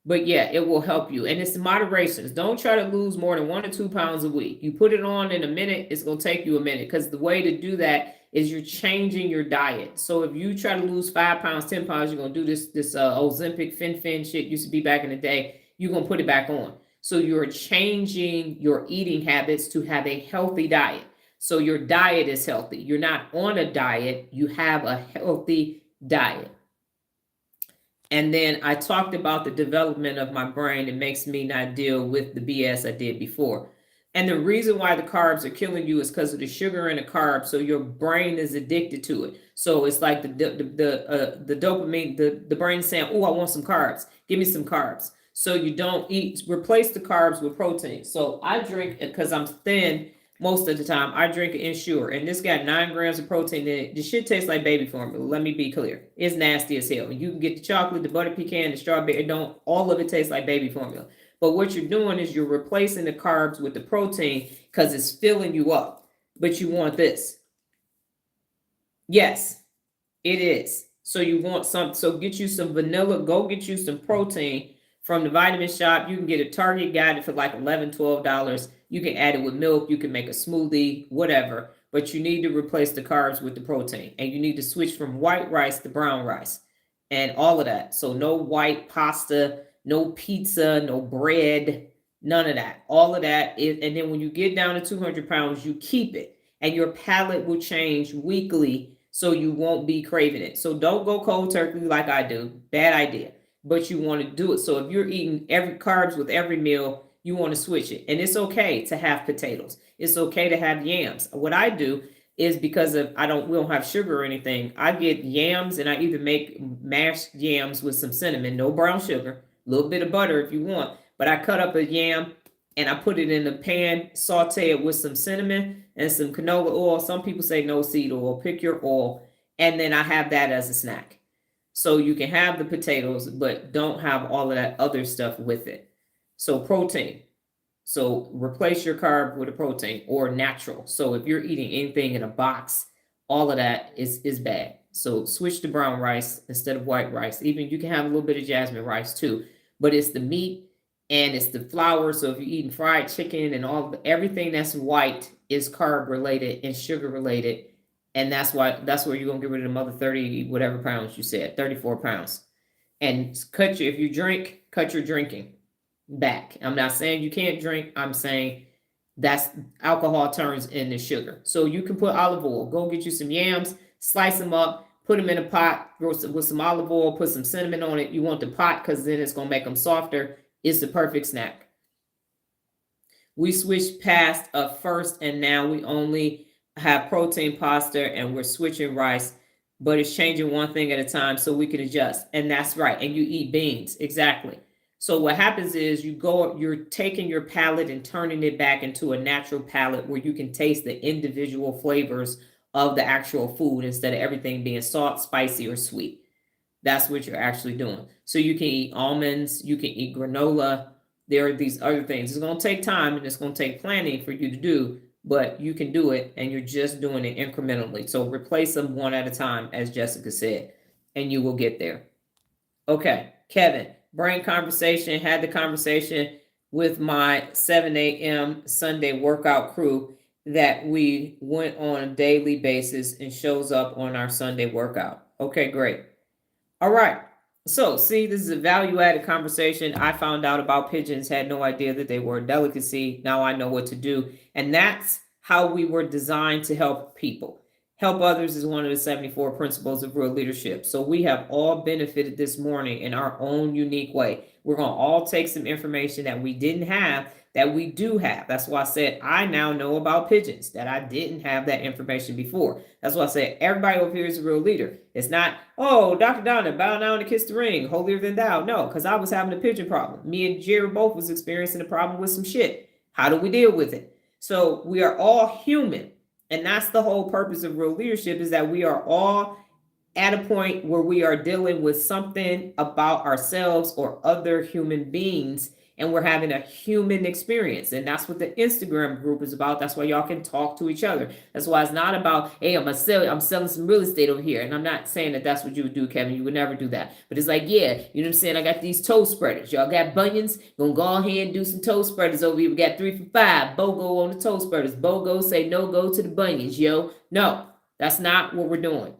But yeah, it will help you. And it's moderations. Don't try to lose more than 1 to 2 pounds a week. You put it on in a minute, it's going to take you a minute, because the way to do that is you're changing your diet. So if you try to lose 5 pounds, 10 pounds, you're going to do this Ozempic, Fin shit used to be back in the day. You're going to put it back on. So you're changing your eating habits to have a healthy diet. So your diet is healthy. You're not on a diet. You have a healthy diet. And then I talked about the development of my brain. It makes me not deal with the BS I did before. And the reason why the carbs are killing you is because of the sugar and the carbs. So your brain is addicted to it. So it's like the dopamine, the brain saying, "Oh, I want some carbs. Give me some carbs." So you don't eat. Replace the carbs with protein. So I drink because I'm thin most of the time. I drink an Ensure, and this got 9 grams of protein in it. The shit tastes like baby formula. Let me be clear. It's nasty as hell. You can get the chocolate, the butter pecan, the strawberry. It don't. All of it tastes like baby formula. But what you're doing is you're replacing the carbs with the protein because it's filling you up. But you want this. Yes, it is. So you want some. So get you some vanilla. Go get you some protein from the vitamin shop. You can get a Target guide for like $11, $12. You can add it with milk. You can make a smoothie, whatever. But you need to replace the carbs with the protein. And you need to switch from white rice to brown rice and all of that. So no white pasta, no pizza, no bread, none of that. All of that is, and then when you get down to 200 pounds, you keep it. And your palate will change weekly so you won't be craving it. So don't go cold turkey like I do. Bad idea. But you want to do it. So if you're eating every carbs with every meal, you want to switch it. And it's okay to have potatoes. It's okay to have yams. What I do is because of we don't have sugar or anything. I get yams and I either make mashed yams with some cinnamon, no brown sugar, a little bit of butter if you want. But I cut up a yam and I put it in the pan, saute it with some cinnamon and some canola oil. Some people say no seed oil, pick your oil. And then I have that as a snack. So you can have the potatoes, but don't have all of that other stuff with it. So protein. So replace your carb with a protein or natural. So if you're eating anything in a box, all of that is bad. So switch to brown rice instead of white rice. Even you can have a little bit of jasmine rice too, but it's the meat and it's the flour. So if you're eating fried chicken and everything that's white is carb related and sugar related. And that's where you're gonna get rid of the other 30 whatever pounds you said, 34 pounds. And if you drink, cut your drinking back. I'm not saying you can't drink. I'm saying that's alcohol turns into sugar. So you can put olive oil. Go get you some yams, slice them up, put them in a pot with some olive oil, put some cinnamon on it. You want the pot because then it's gonna make them softer. It's the perfect snack. We switched past first, and now we only have protein pasta, and we're switching rice, but it's changing one thing at a time so we can adjust. And that's right. And you eat beans. Exactly. So what happens is you're taking your palate and turning it back into a natural palate where you can taste the individual flavors of the actual food instead of everything being salt, spicy, or sweet. That's what you're actually doing. So you can eat almonds, you can eat granola. There are these other things. It's going to take time and it's going to take planning for you to do, but you can do it and you're just doing it incrementally. So replace them one at a time, as Jessica said, and you will get there. Okay, Kevin, brain conversation, had the conversation with my 7 a.m. Sunday workout crew that we went on a daily basis and shows up on our Sunday workout. Okay, great. All right. So, see, this is a value-added conversation. I found out about pigeons, had no idea that they were a delicacy. Now I know what to do. And that's how we were designed to help people. Help others is one of the 74 principles of real leadership. So we have all benefited this morning in our own unique way. We're going to all take some information that we didn't have that we do have. That's why I said I now know about pigeons, that I didn't have that information before. That's why I said everybody over here is a real leader. It's not, oh, Dr. Donna, bow down and kiss the ring, holier than thou. No, because I was having a pigeon problem. Me and Jerry both was experiencing a problem with some shit. How do we deal with it? So we are all human. And that's the whole purpose of real leadership, is that we are all at a point where we are dealing with something about ourselves or other human beings, and we're having a human experience. And that's what the Instagram group is about. That's why y'all can talk to each other. That's why it's not about, hey, I'm selling some real estate over here. And I'm not saying that that's what you would do, Kevin. You would never do that. But it's like, yeah, you know what I'm saying? I got these toe spreaders. Y'all got bunions? Gonna go ahead and do some toe spreaders over here. We got 3 for $5. BOGO on the toe spreaders. BOGO say no go to the bunions, yo. No, that's not what we're doing.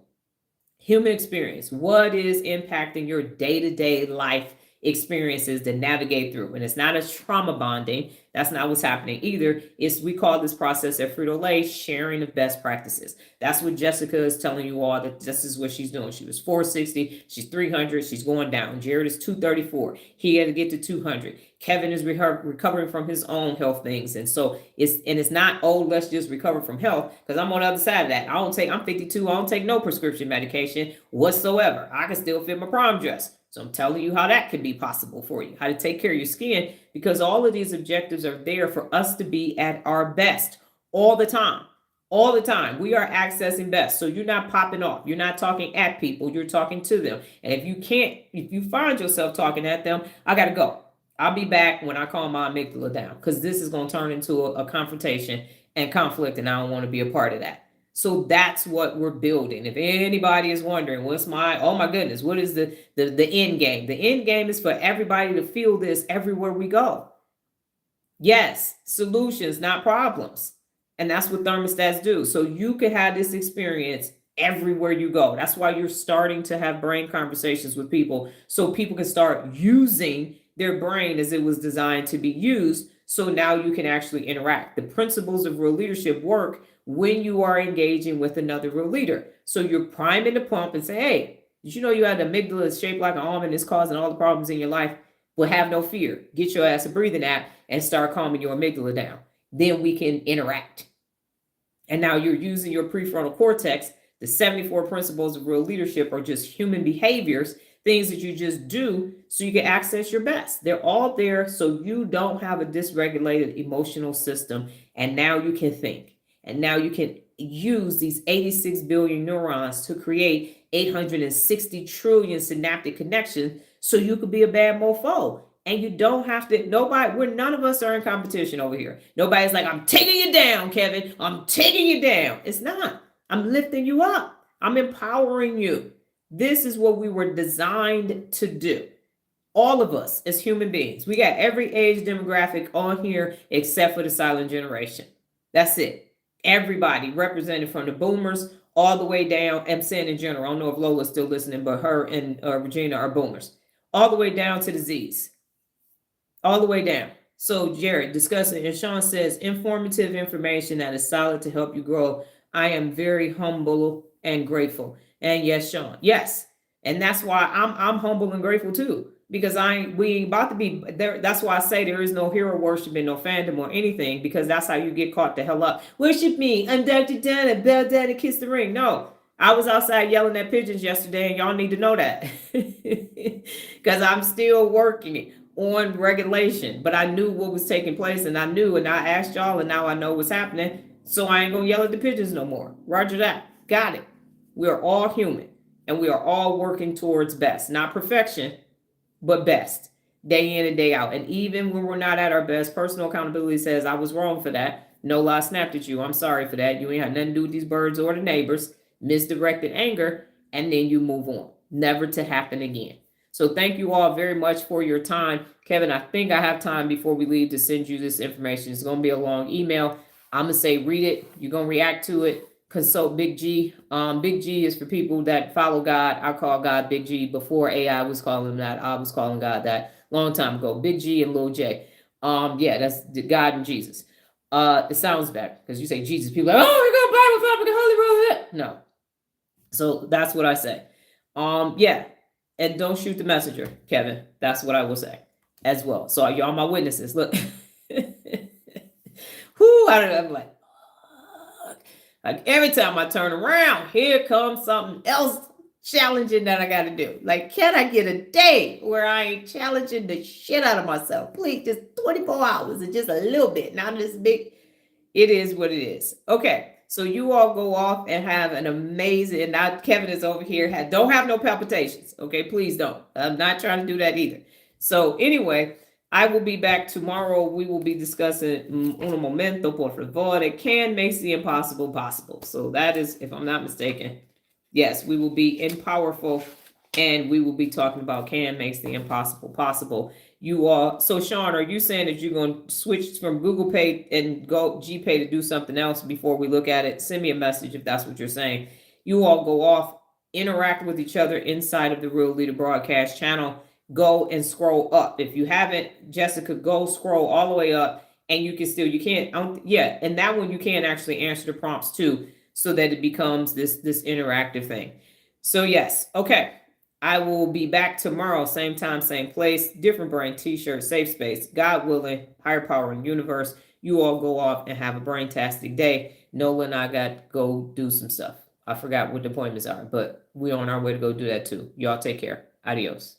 Human experience. What is impacting your day-to-day life experiences to navigate through. And it's not a trauma bonding. That's not what's happening either. We call this process at Frito-Lay sharing of best practices. That's what Jessica is telling you all, that this is what she's doing. She was 460, she's 300, she's going down. Jared is 234. He had to get to 200. Kevin is recovering from his own health things. And so it's not, oh, let's just recover from health, because I'm on the other side of that. I'm 52. I don't take no prescription medication whatsoever. I can still fit my prom dress. So I'm telling you how that could be possible for you, how to take care of your skin, because all of these objectives are there for us to be at our best all the time. All the time. We are accessing best. So you're not popping off. You're not talking at people. You're talking to them. And if you find yourself talking at them, I got to go. I'll be back when I calm my amygdala down, because this is going to turn into a confrontation and conflict, and I don't want to be a part of that. So that's what we're building. If anybody is wondering, oh my goodness, what is the end game? The end game is for everybody to feel this everywhere we go. Yes, solutions, not problems. And that's what thermostats do. So you can have this experience everywhere you go. That's why you're starting to have brain conversations with people, so people can start using their brain as it was designed to be used. So now you can actually interact. The principles of real leadership work when you are engaging with another real leader. So you're priming the pump and say, hey, did you know you had an amygdala that's shaped like an almond, is causing all the problems in your life? Well, have no fear. Get your ass a breathing app and start calming your amygdala down. Then we can interact. And now you're using your prefrontal cortex. The 74 principles of real leadership are just human behaviors, things that you just do so you can access your best. They're all there so you don't have a dysregulated emotional system. And now you can think. And now you can use these 86 billion neurons to create 860 trillion synaptic connections so you could be a bad mofo. And you don't have to, none of us are in competition over here. Nobody's like, I'm taking you down, Kevin. I'm taking you down. It's not. I'm lifting you up. I'm empowering you. This is what we were designed to do. All of us as human beings. We got every age demographic on here except for the silent generation. That's it. Everybody represented from the boomers all the way down. I'm saying in general. I don't know if Lola's still listening, but her and Regina are boomers. All the way down to the Z's. All the way down. So Jared discussing, and Sean says, informative information that is solid to help you grow. I am very humble and grateful. And yes, Sean, yes. And that's why I'm humble and grateful too, because we ain't about to be there. That's why I say there is no hero worship and no fandom or anything, because that's how you get caught the hell up. Worship me. I'm Dr. Donna. Bow down and kiss the ring. No, I was outside yelling at pigeons yesterday, and y'all need to know that, because I'm still working on regulation. But I knew what was taking place, and I asked y'all, and now I know what's happening. So I ain't gonna yell at the pigeons no more. Roger that. Got it. We are all human, and we are all working towards best, not perfection, but best, day in and day out. And even when we're not at our best, personal accountability says, I was wrong for that. No lie, snapped at you. I'm sorry for that. You ain't had nothing to do with these birds or the neighbors. Misdirected anger, and then you move on. Never to happen again. So thank you all very much for your time. Kevin, I think I have time before we leave to send you this information. It's going to be a long email. I'm going to say read it. You're going to react to it. Consult Big G. Big G is for people that follow God. I call God Big G. Before AI was calling him that, I was calling God that long time ago. Big G and Lil J. Yeah, that's God and Jesus. It sounds better because you say Jesus. People are like, oh, you're going to Bible, Holy Roll. No. So that's what I say. Yeah. And don't shoot the messenger, Kevin. That's what I will say as well. So y'all my witnesses. Look. I'm like, like every time I turn around, here comes something else challenging that I got to do. Like, can I get a day where I ain't challenging the shit out of myself? Please, just 24 hours and just a little bit, not this big. It is what it is. Okay, so you all go off and have an amazing, and now Kevin is over here, don't have no palpitations. Okay, please don't. I'm not trying to do that either. So anyway, I will be back tomorrow. We will be discussing un momento, por favor. Can makes the impossible possible. So that is, if I'm not mistaken, yes, we will be in powerful, and we will be talking about can makes the impossible possible. You all, so Sean, are you saying that you're going to switch from Google Pay and go GPay to do something else before we look at it? Send me a message if that's what you're saying. You all go off, interact with each other inside of the Real Leader Broadcast channel. go and scroll up. If you haven't, Jessica, go scroll all the way up, and you can still, you can't, yeah, and that one you can actually answer the prompts too, so that it becomes this interactive thing. So yes, okay. I will be back tomorrow, same time, same place, different brain t-shirt, safe space, God willing, higher power in the universe. You all go off and have a brain-tastic day. Nola and I got to go do some stuff. I forgot what the appointments are, but we're on our way to go do that too. Y'all take care. Adios.